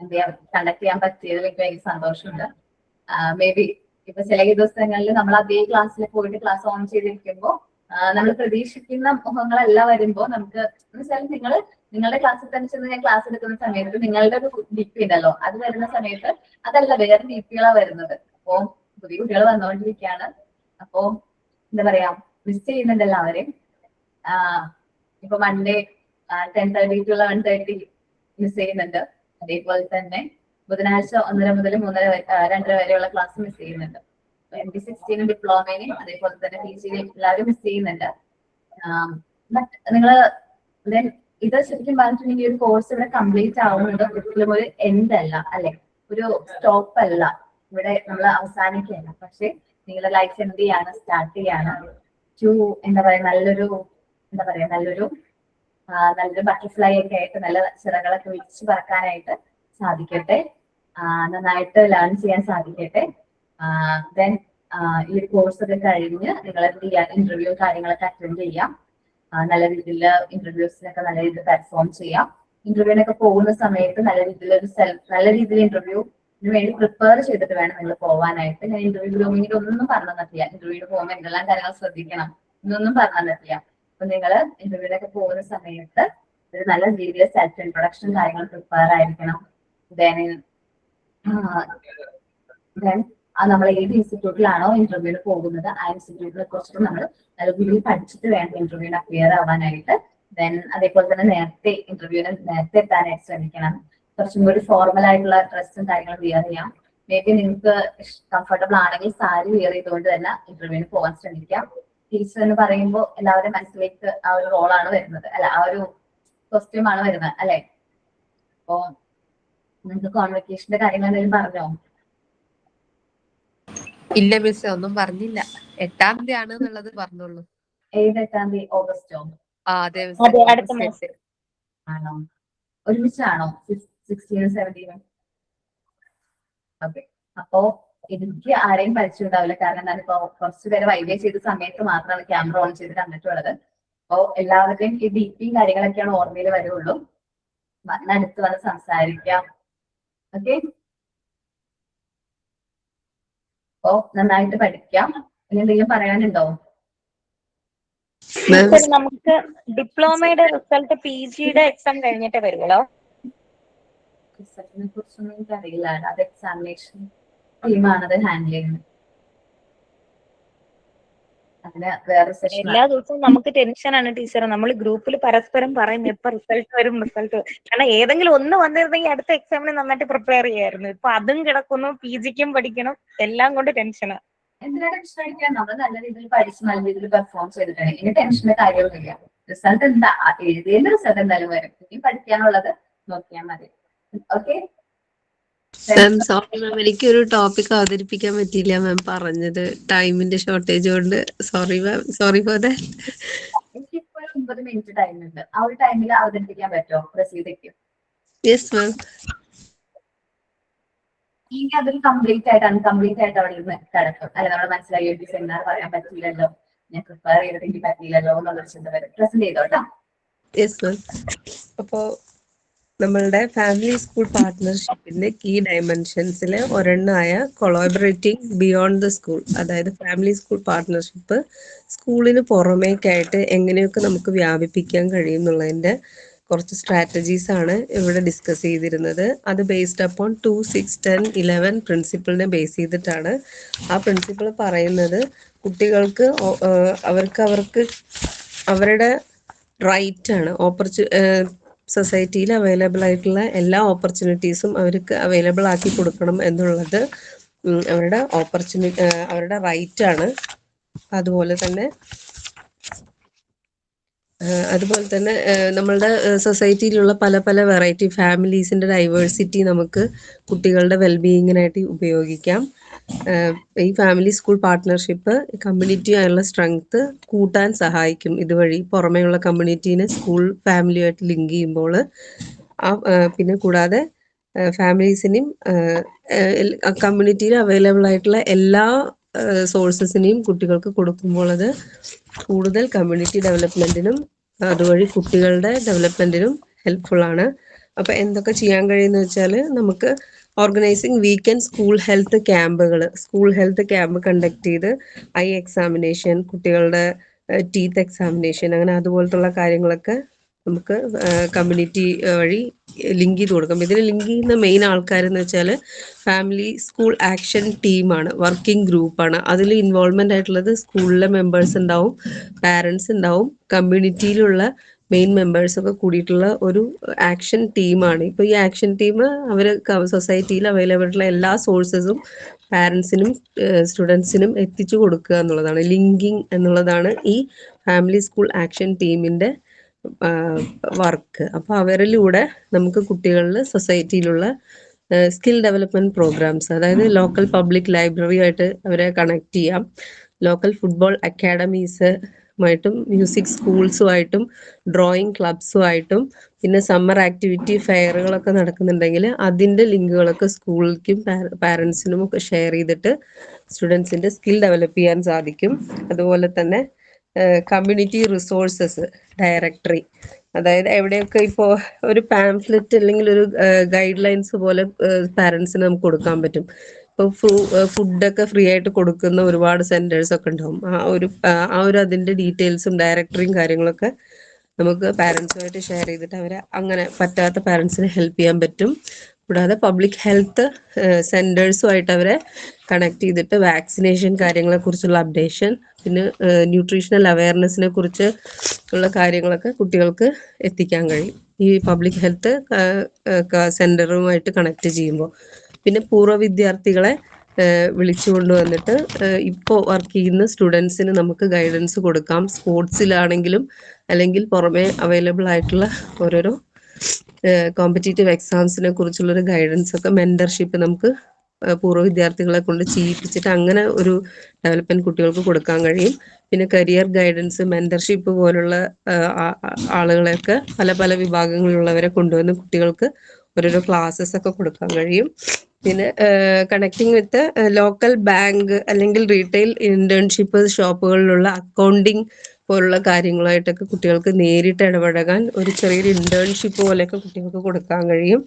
എന്ത് ചെയ്യാൻ കണ്ടക്ട് ചെയ്യാൻ പറ്റിയതിൽ എനിക്ക് ഭയങ്കര സന്തോഷമുണ്ട്. മേ ബി ഇപ്പൊ ചില ദിവസങ്ങളിൽ നമ്മൾ അതേ ക്ലാസ്സിൽ പോയിട്ട് ക്ലാസ് ഓൺ ചെയ്തിരിക്കുമ്പോൾ നമ്മൾ പ്രതീക്ഷിക്കുന്ന മുഖങ്ങളെല്ലാം വരുമ്പോൾ നമുക്ക് നിങ്ങളുടെ ക്ലാസ്സിൽ തന്നെ ചെന്ന് ഞാൻ ക്ലാസ് എടുക്കുന്ന സമയത്ത് നിങ്ങളുടെ ഒരു DP ഉണ്ടല്ലോ, അത് വരുന്ന സമയത്ത് അതല്ല വേറെ DPകളാണ് വരുന്നത്. അപ്പോ പുതിയ കുട്ടികൾ വന്നുകൊണ്ടിരിക്കുകയാണ്. അപ്പോ എന്താ പറയാ, മിസ് ചെയ്യുന്നുണ്ട് എല്ലാവരെയും. ഇപ്പൊ മൺഡേ 10:30 to 11:30 മിസ് ചെയ്യുന്നുണ്ട്. അതേപോലെ തന്നെ ബുധനാഴ്ച 1:30 മുതൽ 2:30 വരെയുള്ള ക്ലാസ് മിസ് ചെയ്യുന്നുണ്ട്. MD16 ഡിപ്ലോമയിലും അതേപോലെ തന്നെ PG എല്ലാവരും മിസ് ചെയ്യുന്നുണ്ട്. ബട്ട് നിങ്ങള് ഇത് ശരിക്കും പറഞ്ഞിട്ടുണ്ടെങ്കിൽ ഒരു കോഴ്സ് ഇവിടെ കംപ്ലീറ്റ് ആവുന്നത് ഒരിക്കലും ഒരു എൻഡ് അല്ല അല്ലെ, ഒരു സ്റ്റോപ്പ് അല്ല. ഇവിടെ നമ്മൾ അവസാനിക്കുകയല്ല, പക്ഷെ നിങ്ങളുടെ ലൈഫ് എന്ത് ചെയ്യാണ്, സ്റ്റാർട്ട് ചെയ്യാണ്. എന്താ പറയാ നല്ലൊരു ബട്ടർഫ്ലൈ ഒക്കെ ആയിട്ട് നല്ല ചിറകളൊക്കെ വിരിച്ച് പറക്കാനായിട്ട് സാധിക്കട്ടെ. നന്നായിട്ട് ലേൺ ചെയ്യാൻ സാധിക്കട്ടെ. ദെൻ ഈ ഒരു കോഴ്സ് ഒക്കെ കഴിഞ്ഞ് നിങ്ങൾ എന്ത് ചെയ്യാൻ ഇന്റർവ്യൂ കാര്യങ്ങളൊക്കെ അറ്റൻഡ് ചെയ്യാം. നല്ല രീതിയിൽ ഇന്റർവ്യൂസിനൊക്കെ നല്ല രീതിയിൽ പെർഫോം ചെയ്യാം. ഇന്റർവ്യൂവിനൊക്കെ പോകുന്ന സമയത്ത് നല്ല രീതിയിൽ ഇന്റർവ്യൂവിന് വേണ്ടി പ്രിപ്പയർ ചെയ്തിട്ട് വേണം നിങ്ങൾ പോകാനായിട്ട്. ഞാൻ ഇന്റർവ്യൂ ഗ്രൂമിങ്ങിൽ ഒന്നും പറഞ്ഞു തന്നിട്ടില്ല. ഇന്റർവ്യൂവിന് പോകുമ്പോൾ എന്തെല്ലാം കാര്യങ്ങൾ ശ്രദ്ധിക്കണം എന്നൊന്നും പറഞ്ഞു തന്നിട്ടില്ല. അപ്പൊ നിങ്ങൾ ഇന്റർവ്യൂവിനൊക്കെ പോകുന്ന സമയത്ത് ഒരു നല്ല രീതിയിൽ സെൽഫ് ഇൻട്രൊഡക്ഷൻ കാര്യങ്ങൾ പ്രിപ്പയർ ആയിരിക്കണം. ദെൻ നമ്മൾ ഏത് ഇൻസ്റ്റിറ്റ്യൂട്ടിലാണോ ഇന്റർവ്യൂവിന് പോകുന്നത് ആ ഇൻസ്റ്റിറ്റ്യൂട്ടിനെ കുറിച്ചിട്ട് നമ്മൾ നല്ല രീതിയിൽ പഠിച്ചിട്ട് വേണം ഇന്റർവ്യൂവിന് അപ്പിയർ ആവാനായിട്ട്. ദെൻ അതേപോലെ തന്നെ നേരത്തെ എത്താനായിട്ട് ശ്രമിക്കണം. കുറച്ചും കൂടി ഫോർമൽ ആയിട്ടുള്ള ഡ്രസ്സും കാര്യങ്ങളും വിയർ ചെയ്യാം. മേ ബി നിങ്ങൾക്ക് കംഫർട്ടബിൾ ആണെങ്കിൽ സാരി വിയർ ചെയ്തുകൊണ്ട് തന്നെ ഇന്റർവ്യൂവിന് പോകാൻ ശ്രമിക്കാം. ടീച്ചർ എന്ന് പറയുമ്പോൾ എല്ലാവരുടെ മനസ്സിലേക്ക് ആ ഒരു റോളാണ് വരുന്നത് അല്ല, ആ ഒരു കോസ്റ്റ്യൂമാണ് വരുന്നത് അല്ലെ. അപ്പോ നിങ്ങൾക്ക് കോൺവെക്കേഷന്റെ കാര്യങ്ങൾ എന്തെങ്കിലും പറഞ്ഞോ? ഇല്ല മിസ്, ഒന്നും പറഞ്ഞില്ല. 8-ാം തീയതി ആണ് എന്നുള്ളത് പറഞ്ഞോളൂ. ഏത് 8-ാം തീയതി? ഓഗസ്റ്റോ? അതെ അടുത്ത മാസം. ആണോ? ഒരുമിച്ചാണോ 16 17? ഓക്കെ. അപ്പോ എനിക്ക് ആരെയും പരിചയമുണ്ടാവില്ല, കാരണം ഞാനിപ്പോ കുറച്ചുപേരെ വൈദ്യം ചെയ്ത സമയത്ത് മാത്രമാണ് ക്യാമറ ഓൺ ചെയ്ത് കണ്ടിട്ടുള്ളത്. അപ്പോ എല്ലാവരുടെയും ഈ DPയും കാര്യങ്ങളൊക്കെയാണ് ഓർമ്മയിൽ വരുള്ളൂ. അടുത്ത് വന്ന് സംസാരിക്കാം. ഓക്കെ. അപ്പോ നന്നായിട്ട് പഠിക്കാം. ഇനി എന്തെങ്കിലും പറയാനുണ്ടോ? നമുക്ക് ഡിപ്ലോമയുടെ റിസൾട്ട് PGയുടെ എക്സാം കഴിഞ്ഞിട്ടേ വരുമല്ലോ. റിസൾട്ടിനെ കുറിച്ചൊന്നും എനിക്ക് അറിയില്ല. അത് എക്സാമിനേഷൻ ടീമാണ് അത് ഹാൻഡിൽ ചെയ്യുന്നത്. അതിന് വേറെ സെഷൻ എല്ലാ ദിവസവും നമുക്ക് ടെൻഷനാണ് ടീച്ചർ. നമ്മൾ ഗ്രൂപ്പിൽ പരസ്പരം പറയും എപ്പോ റിസൾട്ട് വരും. കാരണം ഏതെങ്കിലും ഒന്ന് വന്നിരുന്നെങ്കിൽ അടുത്ത എക്സാമിന് നന്നായിട്ട് പ്രിപ്പയർ ചെയ്യായിരുന്നു. ഇപ്പൊ അതും കിടക്കുന്നു, PGക്കും പഠിക്കണം, എല്ലാം കൊണ്ട് ടെൻഷനാണ്. എന്തിനാ ടെൻഷൻ അടിക്കാൻ? നമ്മൾ നല്ല രീതിയിൽ പഠിച്ച് നല്ല രീതിയിൽ പെർഫോം ചെയ്തിട്ടുണ്ട്. ഇനി ടെൻഷന്റെ കാര്യമൊന്നുമില്ല. റിസൾട്ട് എന്താ എഴുതിയതിന്റെ റിസൾട്ട് എന്തായാലും വരും. ഇനി പഠിക്കാനുള്ളത് നോക്കിയാൽ മതി. ഓക്കെ. മാം സോറി മാം, എനിക്കൊരു ടോപ്പിക് അവതരിപ്പിക്കാൻ പറ്റിയില്ല മാം പറഞ്ഞത് ടൈമിന്റെ ഷോർട്ടേജ് കൊണ്ട്. Sorry ma'am, sorry for that. എനിക്കിപ്പോ ഒരു 9 മിനിറ്റ് ടൈം ഉണ്ട്. ആ ഒരു ടൈമിൽ അവതരിപ്പിക്കാൻ പറ്റുമോ പ്രസീതയ്ക്ക്? Yes ma'am. ഇനി അതൊരു കംപ്ലീറ്റ് ആയിട്ട് അൺകംപ്ലീറ്റ് ആയിട്ട് അവിടെ നിന്ന് കിടക്കും. അല്ല, നമ്മുടെ മനസ്സിലായി ഒരു സെമിനാർ പറയാൻ പറ്റില്ലല്ലോ, ഞാൻ പ്രിപ്പയർ ചെയ്തിട്ട് എനിക്ക് പറ്റിയില്ലല്ലോ എന്നുള്ളൊരു ചിന്ത വരും. പ്രസന്റ് ചെയ്തോട്ടോ. Yes ma'am. അപ്പോൾ നമ്മളുടെ ഫാമിലി സ്കൂൾ പാർട്ട്ണർഷിപ്പിന്റെ കീ ഡയമെൻഷൻസിൽ ഒരെണ്ണമായ കൊളാബറേറ്റിംഗ് ബിയോണ്ട് ദ സ്കൂൾ, അതായത് ഫാമിലി സ്കൂൾ പാർട്ട്ണർഷിപ്പ് സ്കൂളിന് പുറമേക്കായിട്ട് എങ്ങനെയൊക്കെ നമുക്ക് വ്യാപിപ്പിക്കാൻ കഴിയും എന്നുള്ളതിന്റെ കുറച്ച് സ്ട്രാറ്റജീസ് ആണ് ഇവിടെ ഡിസ്കസ് ചെയ്തിരുന്നത്. അത് ബേസ്ഡ് അപ്പോൺ 2, 6, 10, 11 പ്രിൻസിപ്പിളിനെ ബേസ് ചെയ്തിട്ടാണ്. ആ പ്രിൻസിപ്പിൾ പറയുന്നത് കുട്ടികൾക്ക് അവർക്ക് അവരുടെ റൈറ്റ് ആണ്. സൊസൈറ്റിയിൽ അവൈലബിൾ ആയിട്ടുള്ള എല്ലാ ഓപ്പർച്യൂണിറ്റീസും അവർക്ക് അവൈലബിൾ ആക്കി കൊടുക്കണം എന്നുള്ളത് അവരുടെ റൈറ്റ് ആണ്. അതുപോലെ തന്നെ നമ്മളുടെ സൊസൈറ്റിയിലുള്ള പല പല വെറൈറ്റി ഫാമിലീസിന്റെ ഡൈവേഴ്സിറ്റി നമുക്ക് കുട്ടികളുടെ വെൽബീയിങ്ങിനായിട്ട് ഉപയോഗിക്കാം. ഈ ഫാമിലി സ്കൂൾ പാർട്ട്ണർഷിപ്പ് കമ്മ്യൂണിറ്റി ആയുള്ള സ്ട്രെങ്ത് കൂട്ടാൻ സഹായിക്കും. ഇതുവഴി പുറമേയുള്ള കമ്മ്യൂണിറ്റീനെ സ്കൂൾ ഫാമിലിയുമായിട്ട് ലിങ്ക് ചെയ്യുമ്പോൾ പിന്നെ കൂടാതെ ഫാമിലീസിനെയും കമ്മ്യൂണിറ്റിയിൽ അവൈലബിൾ ആയിട്ടുള്ള എല്ലാ സോഴ്സസിനെയും കുട്ടികൾക്ക് കൊടുക്കുമ്പോൾ അത് കൂടുതൽ കമ്മ്യൂണിറ്റി ഡെവലപ്മെന്റിനും അതുവഴി കുട്ടികളുടെ ഡെവലപ്മെന്റിനും ഹെൽപ്ഫുൾ ആണ്. അപ്പൊ എന്തൊക്കെ ചെയ്യാൻ കഴിയുന്ന വെച്ചാൽ നമുക്ക് organising weekend school health camp conduct ചെയ്ത് ഐ എക്സാമിനേഷൻ, കുട്ടികളുടെ ടീത്ത് എക്സാമിനേഷൻ, അങ്ങനെ അതുപോലത്തുള്ള കാര്യങ്ങളൊക്കെ നമുക്ക് കമ്മ്യൂണിറ്റി വഴി ലിങ്ക് ചെയ്ത് കൊടുക്കാം. ഇതിന് ലിങ്ക് ചെയ്യുന്ന മെയിൻ ആൾക്കാരെന്ന് വെച്ചാൽ ഫാമിലി സ്കൂൾ ആക്ഷൻ ടീമാണ്, വർക്കിംഗ് ഗ്രൂപ്പാണ്. അതിൽ ഇൻവോൾവ്മെന്റ് ആയിട്ടുള്ളത് സ്കൂളിലെ മെമ്പേഴ്സ് ഉണ്ടാവും, പാരൻസ് ഉണ്ടാവും, കമ്മ്യൂണിറ്റിയിലുള്ള മെയിൻ മെമ്പേഴ്സ് ഒക്കെ കൂടിയിട്ടുള്ള ഒരു ആക്ഷൻ ടീമാണ്. ഇപ്പൊ ഈ ആക്ഷൻ ടീം അവർ സൊസൈറ്റിയിൽ അവൈലബിൾ ആയിട്ടുള്ള എല്ലാ സോഴ്സസും പാരൻസിനും സ്റ്റുഡൻസിനും എത്തിച്ചു കൊടുക്കുക എന്നുള്ളതാണ്. ലിങ്കിങ് എന്നുള്ളതാണ് ഈ ഫാമിലി സ്കൂൾ ആക്ഷൻ ടീമിന്റെ വർക്ക്. അപ്പൊ അവരിലൂടെ നമുക്ക് കുട്ടികളിൽ സൊസൈറ്റിയിലുള്ള സ്കിൽ ഡെവലപ്മെന്റ് പ്രോഗ്രാംസ്, അതായത് ലോക്കൽ പബ്ലിക് ലൈബ്രറി ആയിട്ട് അവരെ കണക്ട് ചെയ്യാം, ലോക്കൽ ഫുട്ബോൾ അക്കാഡമീസുമായിട്ടും മ്യൂസിക് സ്കൂൾസുമായിട്ടും ഡ്രോയിങ് ക്ലബ്സുമായിട്ടും പിന്നെ സമ്മർ ആക്ടിവിറ്റി ഫെയറുകളൊക്കെ നടക്കുന്നുണ്ടെങ്കിൽ അതിന്റെ ലിങ്കുകളൊക്കെ സ്കൂളിലേക്കും പാരൻസിനും ഒക്കെ ഷെയർ ചെയ്തിട്ട് സ്റ്റുഡൻസിന്റെ സ്കിൽ ഡെവലപ്പ് ചെയ്യാൻ സാധിക്കും. അതുപോലെ തന്നെ കമ്മ്യൂണിറ്റി റിസോഴ്സസ് ഡയറക്ടറി, അതായത് എവിടെയൊക്കെ ഇപ്പോൾ ഒരു പാംഫ്ലെറ്റ് അല്ലെങ്കിൽ ഒരു ഗൈഡ് ലൈൻസ് പോലെ പാരൻസിന് നമുക്ക് കൊടുക്കാൻ പറ്റും. ഇപ്പോൾ ഫുഡൊക്കെ ഫ്രീ ആയിട്ട് കൊടുക്കുന്ന ഒരുപാട് സെന്റേഴ്സ് ഒക്കെ ഉണ്ടാവും. അതിന്റെ ഡീറ്റെയിൽസും ഡയറക്ടറിയും കാര്യങ്ങളൊക്കെ നമുക്ക് പാരൻസുമായിട്ട് ഷെയർ ചെയ്തിട്ട് അവരെ അങ്ങനെ പറ്റാത്ത പാരൻസിനെ ഹെൽപ്പ് ചെയ്യാൻ പറ്റും. കൂടാതെ പബ്ലിക് ഹെൽത്ത് സെന്റേഴ്സുമായിട്ട് അവരെ കണക്ട് ചെയ്തിട്ട് വാക്സിനേഷൻ കാര്യങ്ങളെ കുറിച്ചുള്ള അപ്ഡേഷൻ, പിന്നെ ന്യൂട്രീഷണൽ അവയർനെസ്സിനെ കുറിച്ച് ഉള്ള കാര്യങ്ങളൊക്കെ കുട്ടികൾക്ക് എത്തിക്കാൻ കഴിയും ഈ പബ്ലിക് ഹെൽത്ത് സെന്ററുമായിട്ട് കണക്ട് ചെയ്യുമ്പോൾ. പിന്നെ പൂർവ്വ വിദ്യാർത്ഥികളെ വിളിച്ചു കൊണ്ടുവന്നിട്ട് ഇപ്പോൾ വർക്ക് ചെയ്യുന്ന സ്റ്റുഡൻസിന് നമുക്ക് ഗൈഡൻസ് കൊടുക്കാം. സ്പോർട്സിലാണെങ്കിലും അല്ലെങ്കിൽ പുറമെ അവൈലബിൾ ആയിട്ടുള്ള ഓരോരോ കോമ്പറ്റേറ്റീവ് എക്സാംസിനെ കുറിച്ചുള്ളൊരു ഗൈഡൻസ് ഒക്കെ മെന്റർഷിപ്പ് നമുക്ക് പൂർവ്വ വിദ്യാർത്ഥികളെ കൊണ്ട് ചെയ്യിപ്പിച്ചിട്ട് അങ്ങനെ ഒരു ഡെവലപ്മെന്റ് കുട്ടികൾക്ക് കൊടുക്കാൻ കഴിയും. പിന്നെ കരിയർ ഗൈഡൻസ്, മെന്റർഷിപ്പ് പോലുള്ള ആളുകളെയൊക്കെ പല പല വിഭാഗങ്ങളിലുള്ളവരെ കൊണ്ടുവന്ന് കുട്ടികൾക്ക് ഓരോരോ ക്ലാസ്സസ് ഒക്കെ കൊടുക്കാൻ കഴിയും. പിന്നെ കണക്ടിങ് വിത്ത് ലോക്കൽ ബാങ്ക് അല്ലെങ്കിൽ റീറ്റെയിൽ ഇന്റേൺഷിപ്പ് ഷോപ്പുകളിലുള്ള അക്കൗണ്ടിങ് പോലുള്ള കാര്യങ്ങളായിട്ടൊക്കെ കുട്ടികൾക്ക് നേരിട്ട് ഇടപഴകാൻ ഒരു ചെറിയൊരു ഇന്റേൺഷിപ്പ് പോലെയൊക്കെ കുട്ടികൾക്ക് കൊടുക്കാൻ കഴിയും.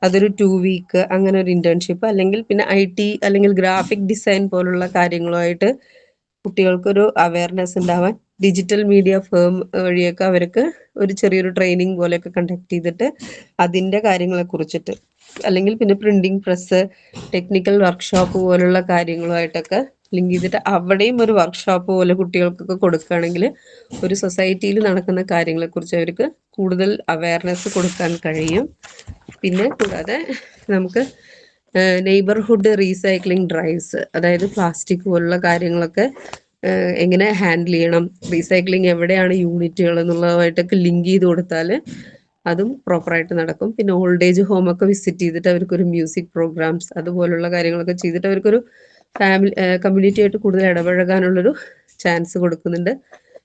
അതൊരു 2 വീക്ക് അങ്ങനെ ഒരു ഇന്റേൺഷിപ്പ്, അല്ലെങ്കിൽ പിന്നെ IT അല്ലെങ്കിൽ ഗ്രാഫിക് ഡിസൈൻ പോലുള്ള കാര്യങ്ങളുമായിട്ട് കുട്ടികൾക്കൊരു അവയർനെസ് ഉണ്ടാവാൻ ഡിജിറ്റൽ മീഡിയ ഫേം വഴിയൊക്കെ അവർക്ക് ഒരു ചെറിയൊരു ട്രെയിനിങ് പോലെയൊക്കെ കണ്ടക്ട് ചെയ്തിട്ട് അതിന്റെ കാര്യങ്ങളെ കുറിച്ചിട്ട്, അല്ലെങ്കിൽ പിന്നെ പ്രിന്റിംഗ് പ്രസ്, ടെക്നിക്കൽ വർക്ക്ഷോപ്പ് പോലുള്ള കാര്യങ്ങളുമായിട്ടൊക്കെ ലിങ്ക് ചെയ്തിട്ട് അവിടെയും ഒരു വർക്ക്ഷോപ്പ് പോലെ കുട്ടികൾക്കൊക്കെ കൊടുക്കുകയാണെങ്കിൽ ഒരു സൊസൈറ്റിയിൽ നടക്കുന്ന കാര്യങ്ങളെ കുറിച്ച് അവർക്ക് കൂടുതൽ അവയർനെസ് കൊടുക്കാൻ കഴിയും. പിന്നെ കൂടാതെ നമുക്ക് നെയ്ബർഹുഡ് റീസൈക്ലിംഗ് ഡ്രൈവ്സ്, അതായത് പ്ലാസ്റ്റിക് പോലുള്ള കാര്യങ്ങളൊക്കെ എങ്ങനെ ഹാൻഡിൽ ചെയ്യണം, റീസൈക്ലിംഗ് എവിടെയാണ് യൂണിറ്റുകൾ എന്നുള്ളതുമായിട്ടൊക്കെ ലിങ്ക് ചെയ്ത് കൊടുത്താൽ അതും പ്രോപ്പറായിട്ട് നടക്കും. പിന്നെ ഓൾഡ് ഏജ് ഹോമൊക്കെ വിസിറ്റ് ചെയ്തിട്ട് അവർക്കൊരു മ്യൂസിക് പ്രോഗ്രാംസ് അതുപോലുള്ള കാര്യങ്ങളൊക്കെ ചെയ്തിട്ട് അവർക്കൊരു ഫാമിലി കമ്മ്യൂണിറ്റി ആയിട്ട് കൂടുതൽ ഇടപഴകാനുള്ളൊരു ചാൻസ് കൊടുക്കുന്നുണ്ട്.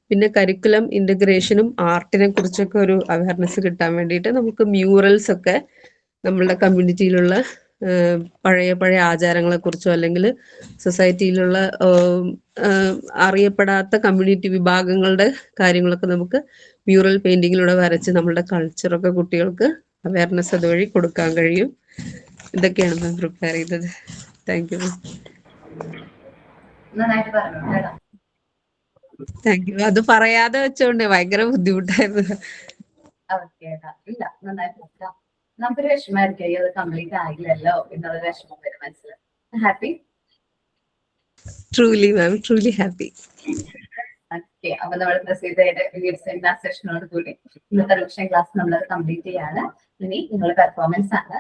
പിന്നെ കരിക്കുലം ഇൻ്റഗ്രേഷനും ആർട്ടിനെ കുറിച്ചൊക്കെ ഒരു അവയർനെസ് കിട്ടാൻ വേണ്ടിയിട്ട് നമുക്ക് മ്യൂറൽസ് ഒക്കെ നമ്മളുടെ കമ്മ്യൂണിറ്റിയിലുള്ള പഴയ പഴയ ആചാരങ്ങളെക്കുറിച്ചോ അല്ലെങ്കിൽ സൊസൈറ്റിയിലുള്ള അറിയപ്പെടാത്ത കമ്മ്യൂണിറ്റി വിഭാഗങ്ങളുടെ കാര്യങ്ങളൊക്കെ നമുക്ക് മ്യൂറൽ പെയിന്റിങ്ങിലൂടെ വരച്ച് നമ്മളുടെ കൾച്ചറൊക്കെ കുട്ടികൾക്ക് അവയർനെസ് അതുവഴി കൊടുക്കാൻ കഴിയും. ഇതൊക്കെയാണ് മാം പ്രിപ്പയർ ചെയ്തത്. താങ്ക് യു മാം. നന്നായിട്ട് പറഞ്ഞു കേട്ടോ. Thank you. അത് പറയാതെ വെച്ചോണ്ട് ഭയങ്കര ബുദ്ധിമുട്ടായിരുന്നു. ഓക്കെ ഇല്ല നന്നായിട്ട് നമുക്കൊരു വിഷമമായിരിക്കും അത് കംപ്ലീറ്റ് ആയില്ലല്ലോ എന്നുള്ള വിഷമം വരും മനസ്സിൽ. ഹാപ്പി? ട്രൂലി മാം, ട്രൂലി ഹാപ്പി. ഓക്കെ, അപ്പൊ നമ്മൾ പ്രസിദ്ധയുടെ സെഷനോട് കൂടി ഇന്നത്തെ റിവിഷൻ ക്ലാസ് നമ്മൾ കംപ്ലീറ്റ് ചെയ്യാണ്. ഇനി നിങ്ങളുടെ പെർഫോമൻസ് ആണ്.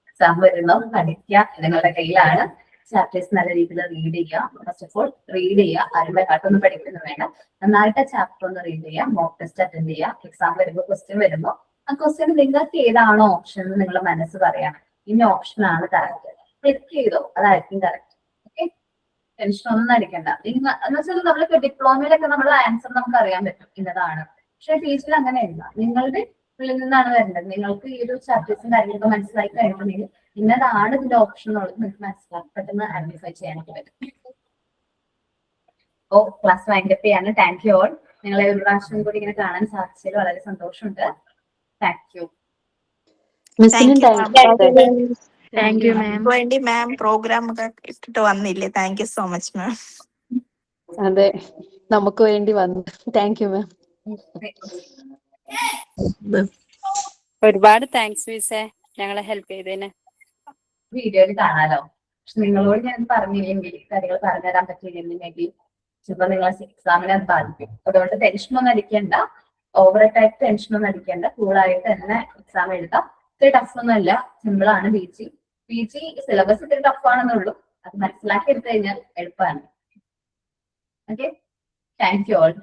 എക്സാം വരുന്നു, പഠിക്കുക നിങ്ങളുടെ കയ്യിലാണ്. ചാപ്റ്റേഴ്സ് നല്ല രീതിയിൽ റീഡ് ചെയ്യുക. ഫസ്റ്റ് ഓഫ് ഓൾ റീഡ് ചെയ്യുക. ആരുടെ കാട്ടൊന്നും പഠിക്കുന്നു വേണ്ട, നന്നായിട്ട് ചാപ്റ്റർ ഒന്ന് റീഡ് ചെയ്യുക. മോക്ക് ടെസ്റ്റ് അറ്റൻഡ് ചെയ്യുക. എക്സാം വരുമ്പോൾ ക്വസ്റ്റ്യൻ വരുമ്പോൾ ആ ക്വസ്റ്റ്യൻ നിങ്ങൾക്ക് ഏതാണോ ഓപ്ഷൻ എന്ന് നിങ്ങളുടെ മനസ്സ് പറയാണ്. ഇന്ന ഓപ്ഷൻ ആണ് കറക്റ്റ്, ക്ലിക്ക് ചെയ്തോ അതായിരിക്കും കറക്റ്റ്. ഓക്കെ, ടെൻഷൻ ഒന്നും അടിക്കണ്ട. എന്ന് വെച്ചാൽ നമ്മൾക്ക് ഡിപ്ലോമയിലൊക്കെ നമ്മുടെ ആൻസർ നമുക്ക് അറിയാൻ പറ്റും ഇന്നതാണ്. പക്ഷെ ടീച്ചർ അങ്ങനെയല്ല, നിങ്ങളുടെ ഉള്ളിൽ നിന്നാണ് വരുന്നത്. നിങ്ങൾക്ക് ഈ ഒരു ചാപ്റ്റേഴ്സും കാര്യങ്ങളൊക്കെ മനസ്സിലായി കഴിയുന്നുണ്ടെങ്കിൽ ഇന്നതാണ് ഇതിന്റെ ഓപ്ഷൻ എന്നുള്ളത് നിങ്ങൾക്ക് മനസ്സിലാക്കി പെട്ടെന്ന് ഐഡന്റിഫൈ ചെയ്യാനൊക്കെ പറ്റും. ഓ ക്ലാസ് വൈൻഡപ്പ് ചെയ്യാണ്. Thank you all. നിങ്ങളെ ഒരു പ്രാവശ്യം കൂടി ഇങ്ങനെ കാണാൻ സാധിച്ചതിൽ വളരെ സന്തോഷമുണ്ട്. Thank you. മിസ്സിനും താങ്ക് യു മാം. വേണ്ടി മാം പ്രോഗ്രാം ഒക്കെ ഇട്ടിട്ട് വന്നില്ലേ? Thank you so much ma'am. അതെ, നമുക്ക് വേണ്ടി വന്നു. Thank you ma'am. ഒരുപാട് താങ്ക്സ് മിസ്സേ, ഞങ്ങളെ ഹെൽപ്പ് ചെയ്തതിന്. വീഡിയോയിൽ കാണാലോ. പക്ഷെ നിങ്ങളോട് ഞാൻ പറഞ്ഞില്ലെങ്കിൽ കാര്യങ്ങൾ പറഞ്ഞുതരാൻ പറ്റിയില്ലെങ്കിൽ മേ ബി ചിലപ്പോൾ നിങ്ങൾ എക്സാമിനെ അത് ബാധിക്കും. അതുകൊണ്ട് ടെൻഷനൊന്നും അടിക്കേണ്ട, ഓവറായിട്ട് ടെൻഷനൊന്നും അടിക്കേണ്ട. കൂളായിട്ട് തന്നെ എക്സാം എഴുതാം. ഇത്തിരി ടഫ് ഒന്നും അല്ല, സിമ്പിൾ ആണ്. പി ജി സിലബസ് ഇത്തിരി ടഫ് ആണെന്നുള്ളൂ. അത് മനസ്സിലാക്കി എടുത്തു കഴിഞ്ഞാൽ എളുപ്പമാണ്. Okay, thank you all.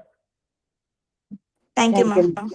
Thank you ma'am.